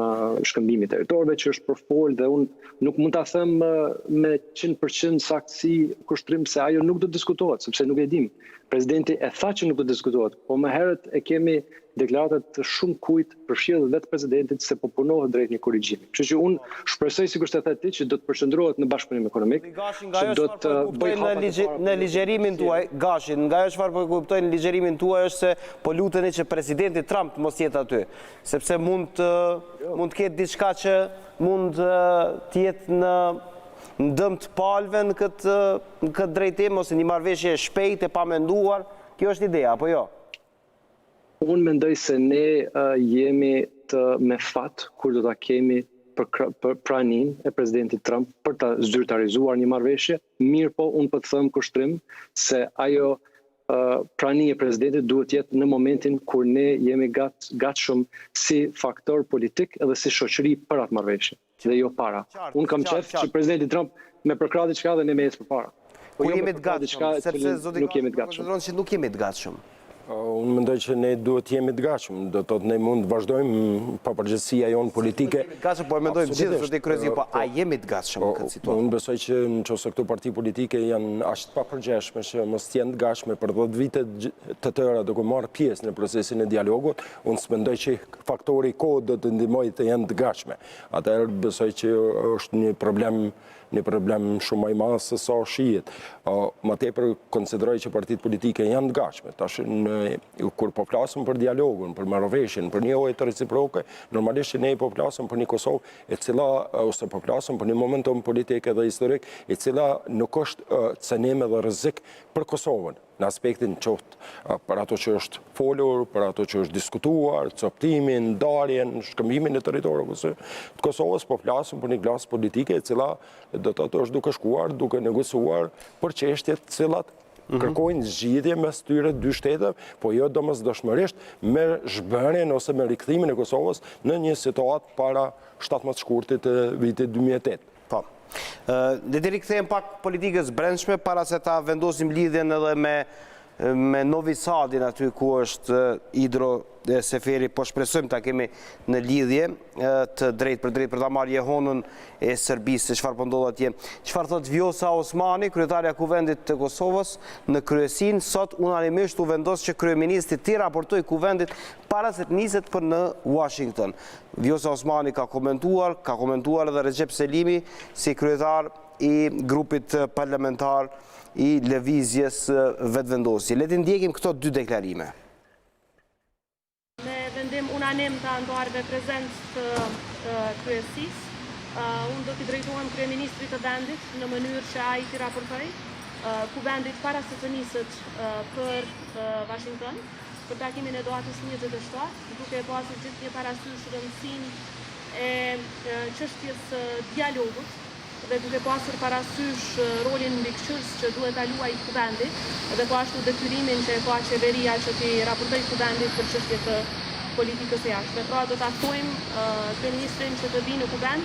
shkëmbimi i territorëve që është përfol, dhe unë nuk mund ta them me 100% saktësi kushtrim se ajo nuk do të diskutohet, sepse nuk e dim. Presidenti e tha që nuk do të diskutohet, po më herët e kemi deklaratat të shumë kujt, përfshirë vetë presidentit, se po punohet drejt një korrigjimi. Kështu që unë shpresoj, sikur të the ti, që do të përqendrohet në bashkëpunim ekonomik, që do të bëjë në ligjerimin tuaj, Gashi, nga ajo çfarë po kuptoj në ligjerimin tuaj është se po luteni që presidenti Trump mos jetë aty, sepse mund të ketë diçka që mund të jetë në dëm të palëve në këtë drejtim, ose një marrëveshje shpejt e pamenduar. Kjo është ideja, apo jo? Unë mendoj se ne jemi me fat kur do ta kemi për pranin e presidentit Trump për ta zyrtarizuar një marrëveshje. Mirë po, unë po të them kushtrim se ajo prani e presidentit duhet jetë në momentin kur ne jemi gatshëm si faktor politik edhe si shoqëri për atë marrëveshje, dhe jo para. Unë kam qef që presidenti Trump me përkrah diçka dhe ne me ecë përpara. Ku jemi të gatshëm, sepse zoti konsideron që nuk jemi të gatshëm. Unë mendoj që ne duhet jemi të gatshëm, do të thotë ne mund të vazhdojmë pa përgjegjësia jonë politike. Gatshëm, po e mendojmë gjithë zoti Kryeziu, po a jemi të gatshëm në këtë situatë? Unë besoj që nëse këto parti politike janë aq të papërgjeshme që mos jenë të gatshme për 10 vite të tëra duke marrë pjesë në procesin e dialogut, unë s'mendoj që faktori kohë do të ndihmojë të jenë të gatshme. Atëherë besoj që është një problem shumë më i madh se sa shihet. Më tepër konsideroj që partitë politike janë të gatshme. Tash kur po flasim për dialogun, për marrëveshjen, për një ujë të reciproke, normalisht ne po flasim për një Kosovë e cila, ose po flasim për një momentum politik dhe historik, e cila nuk është cënim dhe rrezik për Kosovën, në aspektin qoftë për ato që është folur, për ato që është diskutuar, coptimin, ndarjen, shkëmbimin e territorit të Kosovës, po flasim për një klasë politike e cila do të thotë është duke shkuar, duke negociuar për çështjet të cilat kërkojnë zgjidhje mes tyre dy shteteve, po jo domosdoshmërisht me zhbërjen ose me rikthimin e Kosovës në një situatë para 17 shkurtit të vitit 2008. Po. Le të rikthejmë pak politikës brendshme para se ta vendosim lidhjen edhe me Novi Sadin aty ku është Idro Seferi, po shpresojmë ta kemi në lidhje të drejt për ta marrë jehonën e Serbisë se çfarë po ndodh atje. Çfarë thot Vjosa Osmani, kryetaria e Kuvendit të Kosovës në kryesinë, sot unanimisht u vendos që kryeministri të raportojë Kuvendit para se të niset për në Washington. Vjosa Osmani ka komentuar edhe Recep Selimi si kryetar i grupit parlamentar i lëvizjes vetëvendosje. Le të ndjekim këto dy deklarime. Me vendim unanim të anëtarëve prezent të kryesisë, unë do t'i drejtohem kryeministrit të vendit në mënyrë që ai t'i raportoj Kuvendit para se të niset për Washington për takimin e datës 27, duke pasur gjithnjë parasysh rëndësinë e çështjes dialogut dhe duke pasur parasysh rolin mbikëqyrës që duhet ta luajë Kuvendi, dhe po ashtu detyrimin që e ka qeveria që t'i raportojë Kuvendit për çështje të politikës së jashtme. Pra do ta ftojmë kryeministrin që të vijë në Kuvend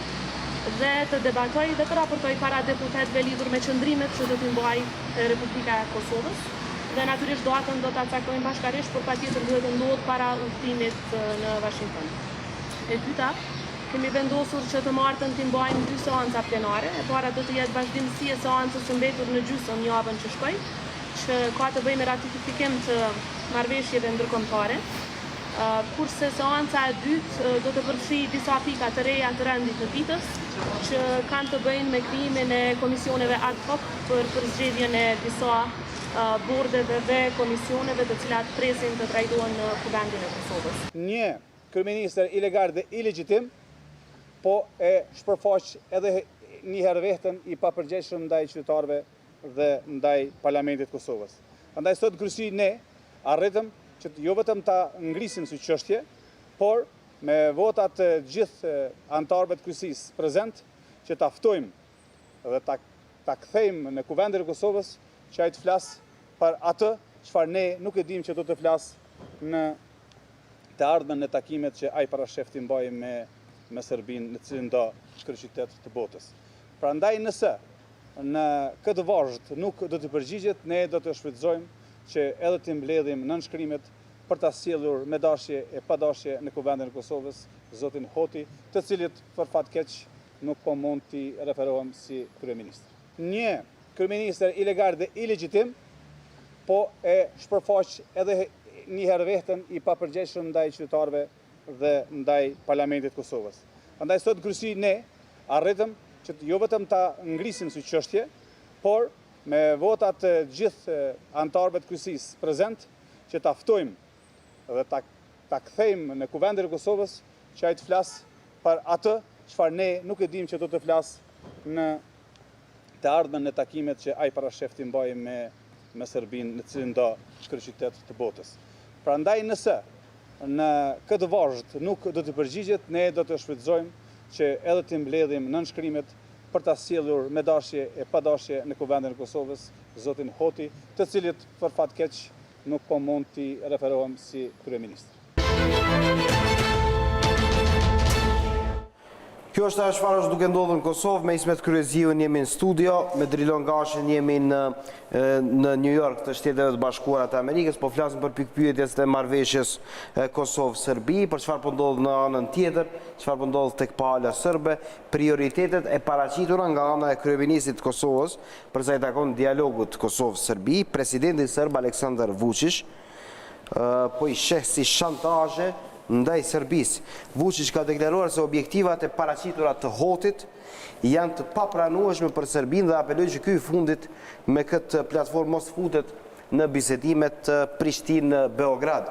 dhe të debatojë dhe të raportojë para deputetëve lidhur me qëndrimet që do t'i mbajë Republika e Kosovës. Dhe natyrisht datën do ta caktojmë bashkërisht, por patjetër duhet të ndodhë para udhëtimit në Washington. E dyta, kemi vendosur që të martën t'i mbajmë 2 seanca plenare, e para do të jetë vazhdimësi e seancës së mbetur në gjysmë javën që shkoj, që ka të bëjë me ratifikim të marrëveshjeve ndërkombëtare, kurse seanca e dytë do të përfshijë disa pika të reja të rendit të ditës, që kanë të bëjnë me krijimin e komisioneve ad hoc për zgjedhjen e disa bordeve dhe komisioneve të cilat presin të trajtohen në Kuvendin e Kosovës. Një kryeministër ilegal dhe ilegjitim, po e shpërfaq edhe një herë vetëm i papërgjegjshëm ndaj qytetarëve dhe ndaj Parlamentit të Kosovës. Prandaj sot kryesi ne arritëm që jo vetëm ta ngrisim si çështje, por me votat të gjithë anëtarëve të kryesisë prezent që ta ftojmë dhe ta kthejmë në kuvendin e Kosovës që ai të flasë për atë çfarë ne nuk e dimë që do të flasë në të ardhmen në takimet që ai parashef të mbajë me Serbinë në cilin do kryeqytet të botës. Prandaj nëse në këtë vazhd nuk do të përgjigjet, ne do të shfrytëzojmë që edhe të mbledhim nënshkrimet për ta sjellur me dashje e pa dashje në kuvendin e Kosovës zotin Hoti, të cilit për fat keq nuk po mund t'i referohem si kryeminist. Një kryeministër ilegal dhe ilegjitim, po e shpërfaq edhe një herë veten i papërgjegjshëm ndaj qytetarëve dhe ndaj parlamentit të Kosovës. Prandaj sot kryesi ne arritëm që jo vetëm ta ngrisim si çështje, por me votat të gjithë anëtarëve të kryesisë prezent që ta ftojmë dhe ta kthejmë në kuvendin e Kosovës që ai të flasë për atë çfarë ne nuk e dimë që do të flasë në të ardhmen në takimet që ai parashef të mbajë me Serbinë në cilin do kryeqytet të botës. Prandaj nëse në këtë vazhd nuk do të përgjigjet, ne do të shfrytëzojmë që edhe të mbledhim nënshkrimet për ta sjellur me dashje e pa dashje në kuvendin e Kosovës zotin Hoti, të cilit për fat keq nuk po mund t'i referohem si kryeminist. Kjo është ajo çfarë është duke ndodhur në Kosovë. Me Ismet Kryeziu jemi në studio, me Drilon Gashi jemi në New York të Shteteve të Bashkuara të Amerikës, po flasim për pikpyetjes të marrveshjes Kosovë-Serbi, për çfarë po ndodh në anën tjetër, çfarë po ndodh tek pala serbe, prioritetet e paraqitura nga ana e kryeministit të Kosovës për sa i takon dialogut Kosovë-Serbi, presidenti serb Aleksandar Vučić po i sheh si shantazhe ndaj Serbisë. Vučić ka deklaruar se objektivat e paraqitura të Hotit janë të papranueshme për Serbinë dhe apeloi që ky i fundit me këtë platformë mos futet në bisedimet Prishtinë-Beograd.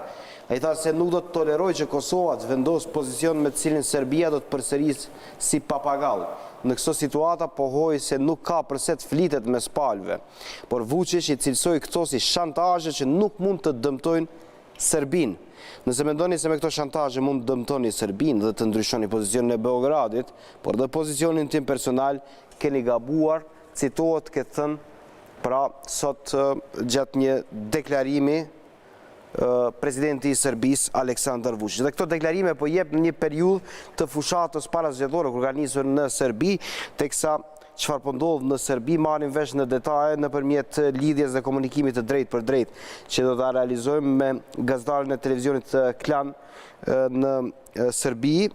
Ai tha se nuk do të tolerojë që Kosova të vendosë pozicion me të cilin Serbia do të përsërisë si papagall. Në këso situata pohoi se nuk ka përse të flitet mes palëve, por Vučić i cilësoi këto si shantazhe që nuk mund të dëmtojnë Serbinë. Nëse mendoni se me këto shantazhe mund të dëmtoni Serbinë dhe të ndryshoni pozicionin e Beogradit, por dhe pozicionin tim personal, keni gabuar, citohet këtë thënë pra sot gjatë një deklarimi presidenti i Serbisë Aleksandar Vučić. Dhe këto deklarime po jep në një periudhë të fushatës parazgjedhore kur ka nisur në Serbi, teksa çfarë po ndodh në Serbi marrim vesh në detaje nëpërmjet lidhjes dhe komunikimit të drejtë për drejtë që do ta realizojmë me gazetarin e televizionit Klan në Serbi,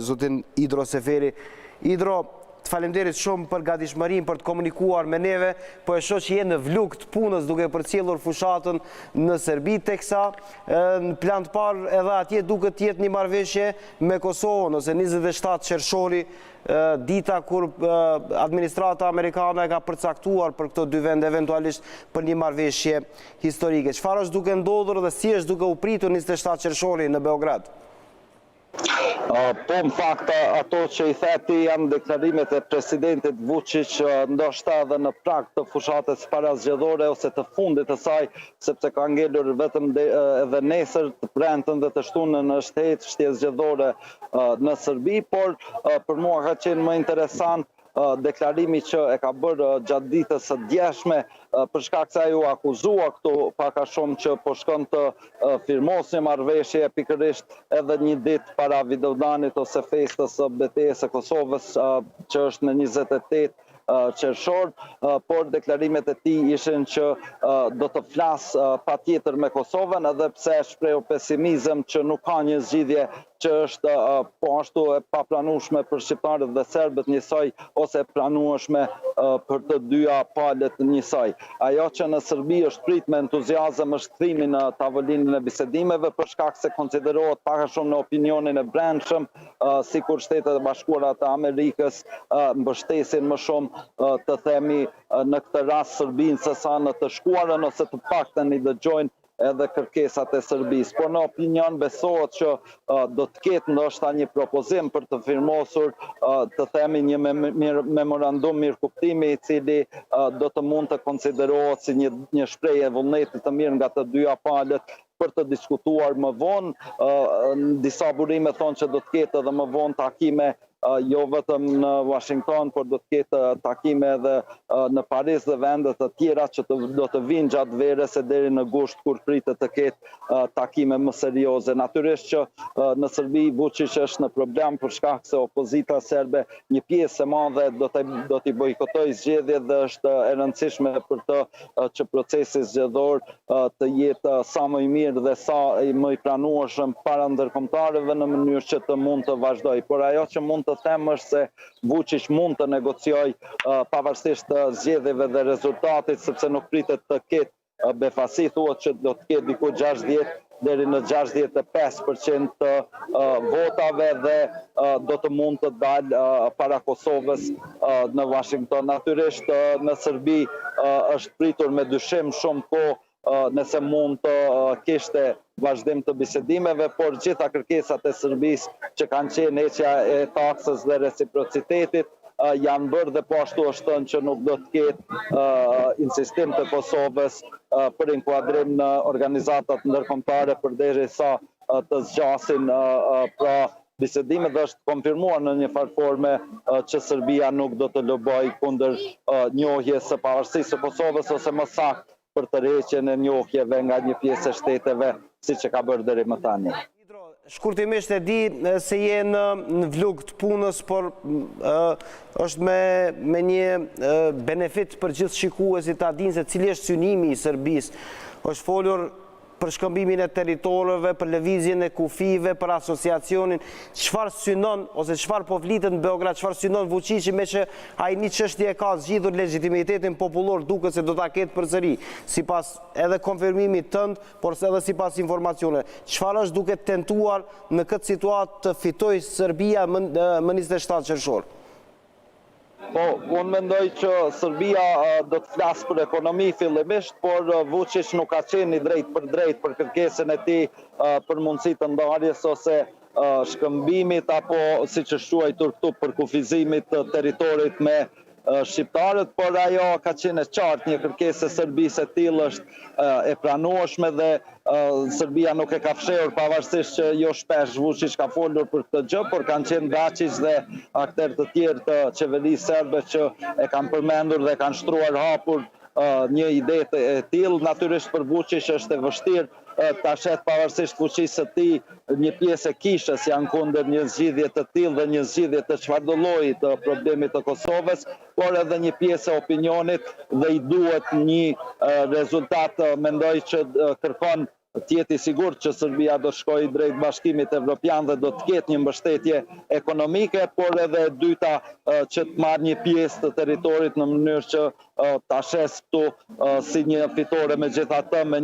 zotin Idro Seferi. Idro, të falemderit shumë për gatishmërinë për të komunikuar me neve, po e shoh që je në vluk të punës duke përcjellur fushatën në Serbi, teksa në plan të parë edhe atje duket të jetë një marrëveshje me Kosovën ose 27 qershori, dita kur administrata amerikane ka përcaktuar për këto dy vende eventualisht për një marrëveshje historike. Çfarë është duke ndodhur dhe si është duke u pritur 27 qershori në Beograd? Po, në fakt, ato që i theti janë deklarimet e presidentit Vučić, ndoshta edhe në prag të fushatës parazgjedhore ose të fundit të saj, sepse ka ngelur vetëm edhe nesër të premten dhe të shtunën në shtesë zgjedhore në Serbi, por për mua ka qenë më interesant deklarimi që e ka bërë gjatë ditës së djeshme, për shkak se ai u akuzua këtu pak a shumë që po shkon të firmosë një marrëveshje pikërisht edhe një ditë para Vidovdanit ose festës së betejës së Kosovës, që është në 28 qershor, por deklarimet e tij ishin që do të flas patjetër me Kosovën, edhe pse shprehu pesimizëm që nuk ka një zgjidhje që është po ashtu e papranueshme për shqiptarët dhe serbët njësoj ose e pranueshme për të dyja palët njësoj. Ajo që në Serbi është prit me entuziazëm është kthimi në tavolinën e bisedimeve për shkak se konsiderohet pak a shumë në opinionin e brendshëm, sikur Shtetet e Bashkuara të Amerikës mbështesin më shumë të themi në këtë rast Serbinë se sa në të shkuarën ose të paktën i dëgjojnë edhe kërkesat e Serbisë. Por në opinion besohet që do të ketë ndoshta një propozim për të firmosur të themi një memorandum mirëkuptimi i cili do të mund të konsiderohet si një shprehje vullneti të mirë nga të dyja palët për të diskutuar më vonë. Disa burime thonë që do të ketë edhe më vonë takime jo vetëm në Washington, por do të ketë takime edhe në Paris dhe vendet të tjera që do të vinë gjatë verës e deri në gusht kur pritet të ketë takime më serioze. Natyrisht që në Serbi Vučić është në problem për shkak se opozita serbe një pjesë e madhe do t'i bojkotojë zgjedhjet dhe është e rëndësishme për të që procesi zgjedhor të jetë sa më i mirë dhe sa më i pranueshëm para ndërkombëtarëve në mënyrë që të mund të vazhdojë. Por ajo që mund të them është se Vučić mund të negociojë pavarësisht të zgjedhjeve dhe rezultatit, sepse nuk pritet të ketë befasi, thuhet që do të ketë diku 60 deri në 65% të votave dhe do të mund të dalë para Kosovës në Washington. Natyrisht në Serbi është pritur me dyshim shumë kohë nëse mund të kishte vazhdim të bisedimeve, por gjitha kërkesat e Serbisë që kanë qenë heqja e taksës dhe reciprocitetit janë bërë dhe po ashtu është thënë që nuk do të ketë insistim të Kosovës për inkuadrim në organizatat ndërkombëtare përderisa të zgjasin pra bisedime dhe është konfirmuar në një farë forme që Serbia nuk do të lobojë kundër njohjes së pavarësisë së Kosovës ose më saktë për të rreqjen e njohjeve nga një pjesë e shteteve, siç e ka bërë deri më tani. Shkurtimisht e di se je në vlug të punës, por është me një benefit për gjithë shikuesit ta dinë se cili është synimi i Serbisë. Është folur për shkëmbimin e territorëve, për lëvizjen e kufive, për asociacionin, çfarë synon ose çfarë po flitet në Beograd, çfarë synon Vučići me që ai një çështje ka zgjidhur legitimitetin popullor, duket se do ta ketë përsëri, sipas edhe konfirmimit tënd, por edhe sipas informacioneve. Çfarë është duke tentuar në këtë situatë të fitojë Serbia më 27 qershor? Po, unë mendoj që Serbia do të flasë për ekonomi fillimisht, por Vučić nuk ka qenë i drejt për kërkesën e tij për mundësi të ndarjes ose shkëmbimit apo siç është quajtur këtu për kufizimit të territorit me shqiptarët, por ajo ka qenë e qartë, një kërkesë e Serbisë e tillë është e pranueshme dhe Serbia nuk e ka fshehur, pavarësisht që jo shpesh Vučić ka folur për këtë gjë, por kanë qenë Gashi dhe aktorë të tjerë të qeverisë serbe që e kanë përmendur dhe kanë shtruar hapur një ide e tillë. Natyrisht për Vučić është e vështirë ta shet pavarësisht fuqisë së tij një pjesë e kishës janë kundër një zgjidhje të tillë dhe një zgjidhje të çfarëdo lloji të problemit të Kosovës, por edhe një pjesë e opinionit dhe i duhet një rezultat, mendoj që kërkon të jetë i sigurt që Serbia do shkojë drejt Bashkimit Evropian dhe do të ketë një mbështetje ekonomike, por edhe e dyta që të marrë një pjesë të territorit në mënyrë që ta shes këtu si një fitore megjithatë me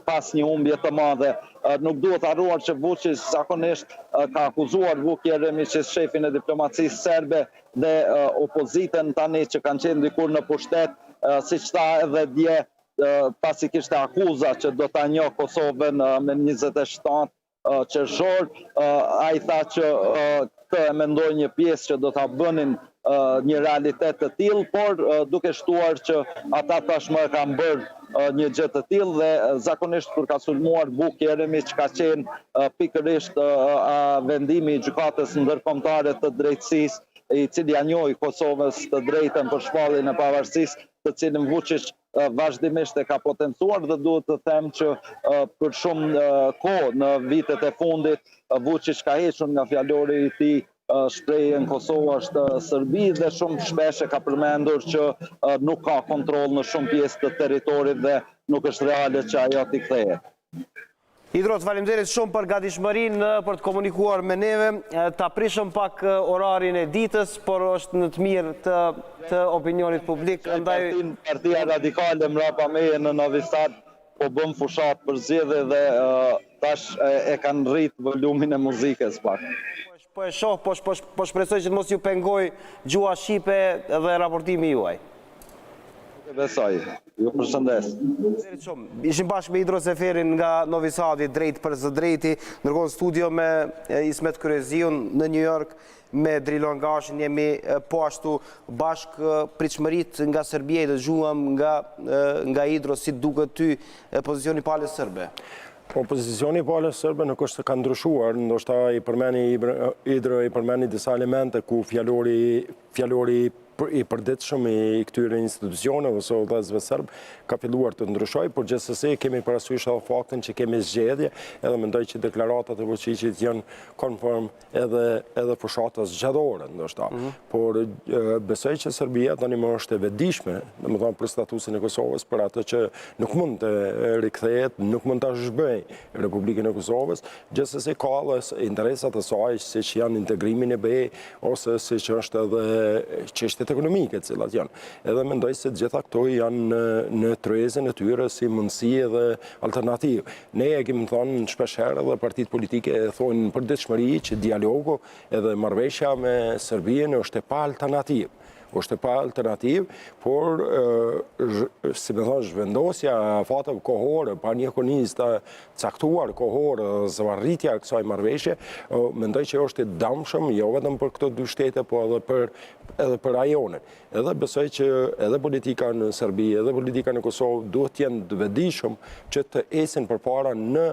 pas një humbje të madhe. Nuk duhet harruar që Vučić zakonisht ka akuzuar Vuk Jeremićin, shefin e diplomacisë serbe dhe opozitën tani që kanë qenë dikur në pushtet, siç tha edhe dje pasi kishte akuza që do ta njohë Kosovën me 27 qershor, ai tha që këtë e mendoi një pjesë që do ta bënin një realitet të tillë, por duke shtuar që ata tashmë kanë bërë një gjë të tillë dhe zakonisht kur ka sulmuar Vuk Jeremić ka qenë pikërisht vendimi i gjykatës ndërkombëtare të drejtësisë, i cili ja njoi Kosovës të drejtën për shpalljen e pavarësisë, të cilën Vučić vazhdimisht e ka potencuar dhe duhet të them që për shumë kohë në vitet e fundit Vučić ka hequr nga fjalori i tij shprehjen Kosova është Serbi dhe shumë shpesh e ka përmendur që nuk ka kontroll në shumë pjesë të territorit dhe nuk është reale që ajo t'i kthehet. Idro, të faleminderit shumë për gatishmërinë për të komunikuar me neve. Ta prishëm pak orarin e ditës, por është në të mirë të opinionit publik. Partia Radikale mrapa meje në Novi Sad po bën fushat për zgjedhje dhe tash e kanë rrit volumin e muzikës pak. Po e shoh, po shpresoj që mos ju pengoj gjua shqipe dhe raportimi juaj. Besoj, ju përshëndes. Ishim bashkë me Idro Seferin nga Novi Sadi, drejt për së drejti, ndërkohë në studio me Ismet Kryeziu në New York, me Drilon Gashi, jemi po ashtu bashkë pritshmërit nga Serbia i dëgjuam nga Idro, si duket ty pozicioni palës serbe. Opozicioni i palës sërbe nuk është ka ndryshuar, ndoshta i përmeni Idro i përmeni disa elemente ku fjalori i përditshëm i këtyre institucioneve ose udhëzëve serb ka filluar të ndryshojë, por gjithsesi kemi parasysh edhe faktin që kemi zgjedhje, edhe mendoj që deklaratat e Vučićit janë konform edhe fushatës zgjedhore, ndoshta. Por besoj që Serbia tani më është e vetëdijshme, domethënë për statusin e Kosovës, për atë që nuk mund të rikthehet, nuk mund ta zhbëjë Republikën e Kosovës, gjithsesi ka edhe interesat e saj, siç janë integrimin e BE ose siç është edhe çështjet ekonomike cilat janë. Edhe mendoj se gjitha këto janë në tryezën e tyre si mundësi edhe alternativë. Ne e kemi thënë shpeshherë edhe partitë politike e thonë për përditshmëri që dialogu edhe marrëveshja me Serbinë është e pa alternativë. është pa alternativë, por si me thonë zhvendosja fatëve kohore, pa një konista caktuar kohore, zvarritja kësaj marrëveshje, mendoj që është i damshëm, jo vetëm për këto dy shtete, po edhe për rajonin. Edhe besoj që edhe politika në Serbi, edhe politika në Kosovë duhet jenë të vetëdijshëm që të esin përpara në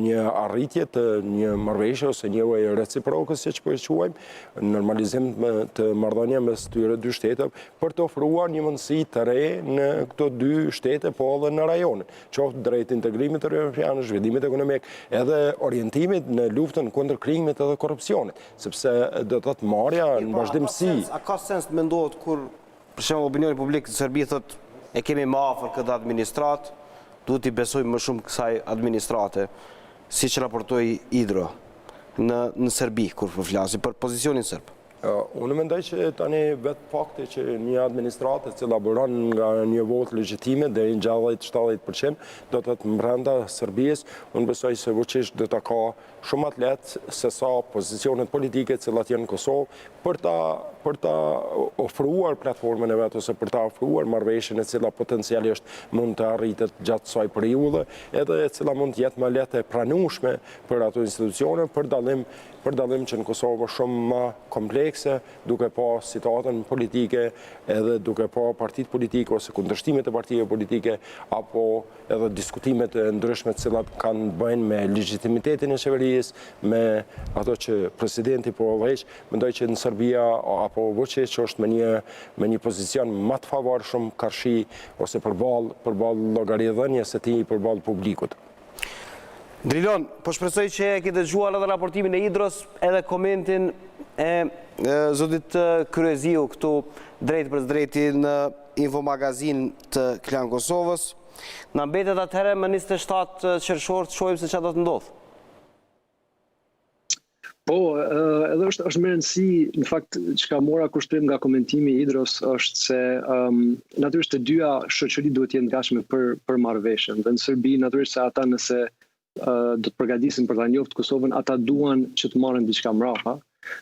një arritje të një marrëveshje ose një reciprokës, siç po e quajmë, normalizim të marrëdhënie mes tyre dy shteteve, për të ofruar një mundësi të re në këto dy shtete, po edhe në rajonin, qoftë drejt integrimit evropian, zhvillimit ekonomik, edhe orientimit në luftën kundër krimit edhe korrupsionit, sepse do të thotë marrja në vazhdimsi. A ka sens të mendohet kur, për shembull, opinioni publik në Serbi thotë e kemi më afër këtë administrat, duhet i besojmë më shumë kësaj administrate, siç raportoi Idro në Serbi kur po flasi për pozicionin serb. Unë mendoj që tani vetë fakti që një administratë që laboron nga një votë legjitime deri në 60-70%, do të thotë brenda Serbisë, unë besoj se Vučić do ta ka shumë atë lehtë se sa pozicionet politike që janë në Kosovë për ta ofruar platformën e vet ose për ta ofruar marrëveshjen e cila potencialisht mund të arritet gjatë kësaj periudhe, edhe e cila mund të jetë më lehtë e pranueshme për ato institucione për dallim që në Kosovë është shumë më komplekse, duke pa situatën politike, edhe duke pa partitë politike ose kundërshtimet e partive politike, apo edhe diskutimet e ndryshme të cilat kanë bëjnë me legitimitetin e qeverisë, me ato që presidenti po vëq, mendoj që në Serbia apo Vučić është me një pozicion më të favorshëm karshi ose përballë llogaridhënies së tij përballë publikut. Drilon, po shpresoj që e ke dëgjuar edhe raportimin e Idros, edhe komentin e zotit Kryeziu këtu drejt për drejti në infomagazin të Klan Kosovës. Na mbetet atëherë më 27 qershor të shohim se çfarë do të ndodhë. Po, edhe është më rëndësi, në fakt, që ka mora kushtrim nga komentimi i Idros është se natyrisht të dyja shoqëri duhet jenë gatshme për marrëveshjen. Dhe në Serbi, natyrisht se ata nëse do të përgatisin për ta njoftë Kosovën, ata duan që të marrin diçka mbrapa.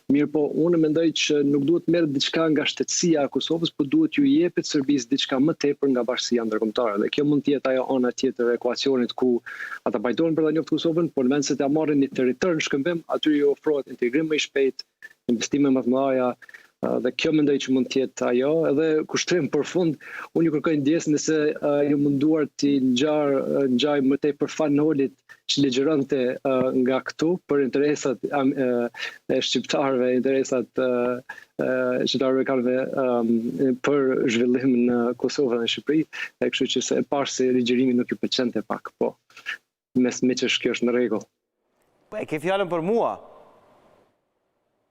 Mirë po, unë mendoj që nuk duhet merret diçka nga shtetësia e Kosovës, por duhet ju jepet Serbisë diçka më tepër nga bashkësia ndërkombëtare. Dhe kjo mund të jetë ajo ana tjetër e ekuacionit ku ata pajtohen për ta njoftë Kosovën, por në vend se ta marrin një territor në shkëmbim, aty ju ofrohet integrim më i shpejt, investime më të mëdha, dhe kjo mendoj që mund të jetë ajo. Edhe kushtrim për fund, unë ju kërkoj ndjes nëse ju munduar të ngjaj më tepër fanolit që ligjëronte nga këtu për interesat e shqiptarëve, interesat shqiptarëve për zhvillim në Kosovë dhe në Shqipëri, e kështu që se e pash se ligjërimi nuk ju pëlqente pak, po. Mes me që kjo është në rregull. E ke fjalën për mua?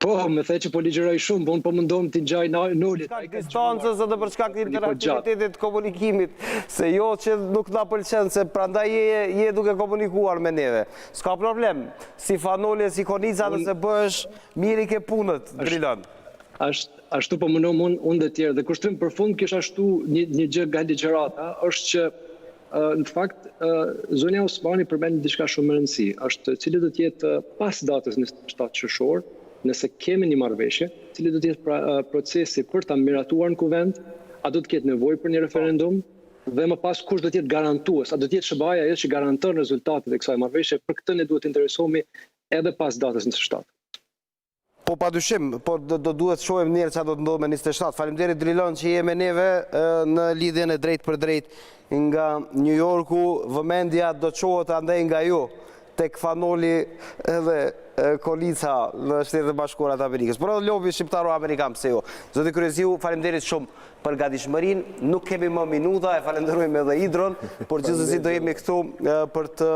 Po, me the që po ligjëroj shumë, po unë po mundohem të ngjaj nolit. Ka distancës edhe për shkak të interaktivitetit të komunikimit, se jo që nuk na pëlqen, se prandaj je duke komunikuar me neve. S'ka problem. Si fanolje, si konica, nëse bëhesh mirë i ke punët, Drilon. Ashtu po mundohem unë dhe tjerë. Dhe kushtrim për fund, kish ashtu një gjë nga ligjërata, është që në fakt, zonja Osmani përmend diçka shumë më rëndësi, është cili do të jetë pas datës 27 qershor, nëse kemi një marrëveshje, cili do të jetë procesi për ta miratuar në kuvend, a do të ketë nevojë për një referendum, dhe më pas kush do të jetë garantues, a do të jetë SBA-ja ajo që garanton rezultatet e kësaj marrëveshje, për këtë ne duhet të interesohemi edhe pas datës 27. Po padyshim, po do duhet shohim njerë çfarë do të ndodhë me 27. Faleminderit Drilon që je me neve në lidhjen e drejt për drejt nga New Yorku. Vëmendja do të qohet andaj nga ju tek fanoli edhe kolica në Shtetet e Bashkuara të Amerikës. Por edhe lobi shqiptaro-amerikan, pse jo. Zoti Kryeziu, faleminderit shumë për gatishmërinë. Nuk kemi më minuta, e falenderojmë edhe Idron, por gjithsesi do jemi këtu për të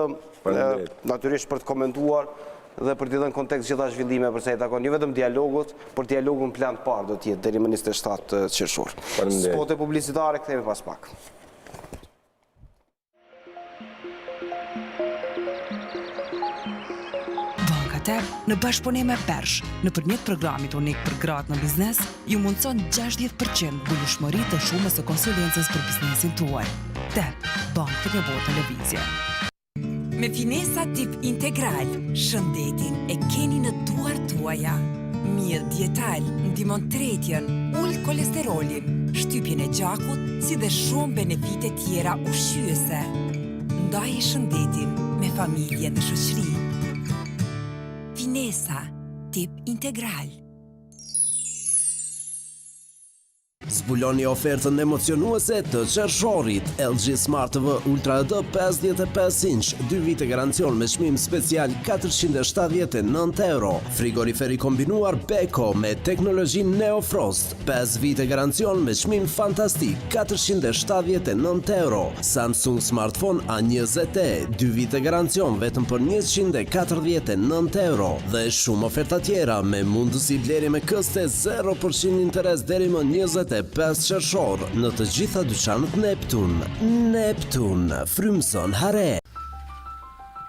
natyrisht për të komentuar dhe për t'i dhënë kontekst gjitha zhvillime përsa i takon jo vetëm dialogut, por dialogun plan të parë do t'jetë deri më 27 qershor. Spote publicitare, kthehemi pas pak. Në bashkëpunim me Persh, nëpërmjet programit unik për gratë në biznes, ju mundson 60% mbushmëri të shumës së konsulencës për biznesin tuaj. TEP, Bankë për Nevojë Televizje. Me finesa tip integral, shëndetin e keni në duart tuaja. Miell dietal ndihmon tretjen, ul kolesterolin, shtypjen e gjakut, si dhe shumë benefite tjera ushqyese. Ndaje shëndetin me familjen dhe shoqëri. Finesa, tip integral. Zbuloni ofertën emocionuese të qershorit. LG Smart TV Ultra HD 55 inch, 2 vite garancion me çmim special 479 euro. Frigoriferi kombinuar Beko me teknologji Neofrost, 5 vite garancion me çmim fantastik 479 euro. Samsung Smartphone A20e, 2 vite garancion vetëm për 149 euro. Dhe shumë oferta tjera me mundësi blerje me këste 0% interes deri më 25 qershor në të gjitha dyqanët Neptun. Neptun, frymëson hare.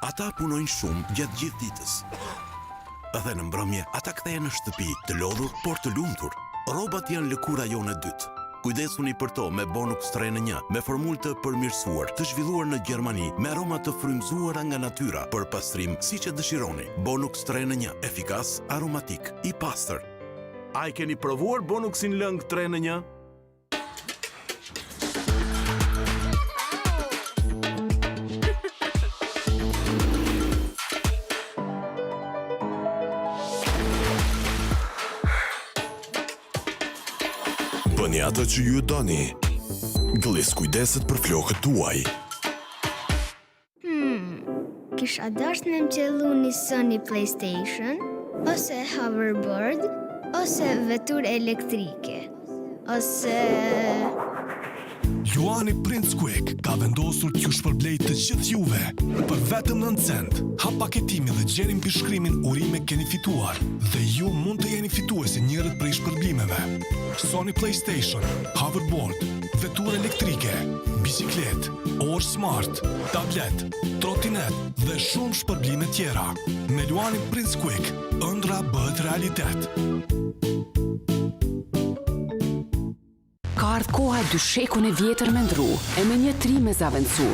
Ata punojnë shumë gjatë gjithë ditës. Edhe në mbrëmje, ata kthehen në shtëpi, të lodhur, por të lumtur. Rrobat janë lëkura jonë e dytë. Kujdesuni për to me Bonux 3-në-1, me formulë të përmirësuar, të zhvilluar në Gjermani, me aroma të frymëzuara nga natyra, për pastrim siç e dëshironi. Bonux 3-në-1, efikas, aromatik, i pastër. A i keni provuar Bonuxin lëng 3-në-1? Bëni atë që ju doni. Glis kujdeset për flokët tuaj. Kisha dashur me më qellu një Sony PlayStation, ose hoverboard, ose veturë elektrike, ose... Luani Prince Quick ka vendosur t'ju shpërblej të gjithë juve për vetëm 9 cent. Hap paketimi dhe gjeni mbi-shkrimin urime keni fituar dhe ju mund të jeni fituesi njërët prej shpërblimeve. Sony PlayStation, hoverboard, veturë elektrike, bisiklet, orë smart, tablet, trotinet dhe shumë shpërblime tjera. Me Luani Prince Quick, ëndra bëhet realitet. Ka ardhur koha dyshekun e vjetër me ndru, e me një tri me zavendësu.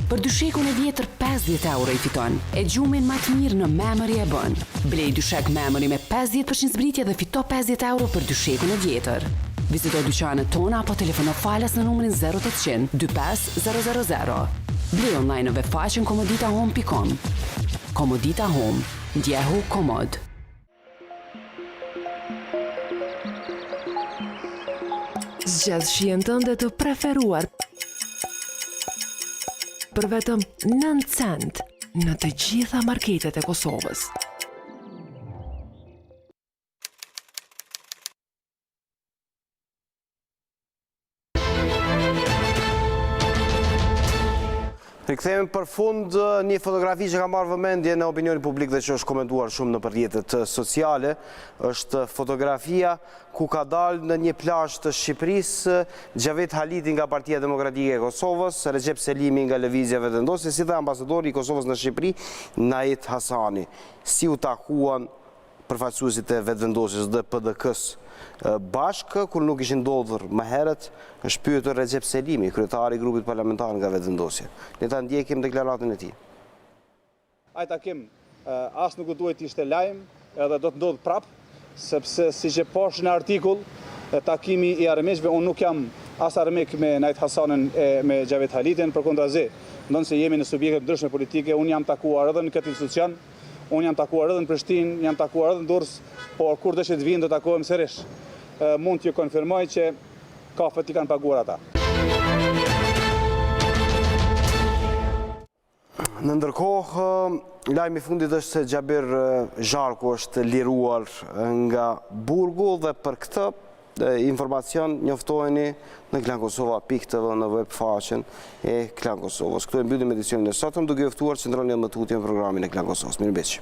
Për dyshekun e vjetër 50 euro i fiton, e gjumin më të mirë në Memory e bën. Blej dyshek Memory me 50% zbritje dhe fito 50 euro për dyshekun e vjetër. Vizito dyqanet tona apo telefono falas në numrin 0800 25 000. Blej online në webfaqen komoditahome.com. Komodita Home, ndjehu komod. Zgjedh shijen tënde të preferuar për vetëm 9 cent në të gjitha marketet e Kosovës. Rikthehemi për fund një fotografi që ka marrë vëmendje në opinionin publik dhe që është komentuar shumë në rrjetet sociale. Është fotografia ku ka dalë në një plazh të Shqipërisë Xhavet Haliti nga Partia Demokratike e Kosovës, Recep Selimi nga Lëvizja Vetëvendosje, si dhe ambasadori i Kosovës në Shqipëri, Najit Hasani. Si u takuan përfaqësuesit e Vetëvendosjes dhe PDK-s bashkë, kur nuk ishin ndodhur më herët, është pyetur Recep Selimi, kryetari i grupit parlamentar nga Vetëvendosja. Ne ta ndjekim deklaratën e tij. Ai takim as nuk duhet të ishte lajm, edhe do të ndodh prap, sepse siç e posh në artikull, takimi i armikëve, unë nuk jam as armik me Najt Hasanin e me Xhavet Halitin, përkundrazi, ndonse jemi në subjekte ndryshme politike, unë jam takuar edhe në këtë institucion, Unë jam takuar edhe në Prishtinë, jam takuar edhe në Durrës, por kur do që të vinë do takohem sërish. Mund t'ju konfirmoj që kafet i kanë paguar ata. Në ndërkohë, lajmi fundit është se Gjabir Zharku është liruar nga burgu dhe për këtë informacion njoftojeni në klankosova.tv në web faqen e Klan Kosovës. Këtu e mbyllim edicionin e sotëm duke ju ftuar qëndroni në tutje në programin e Klan Kosovës. Mirëmbëngjes.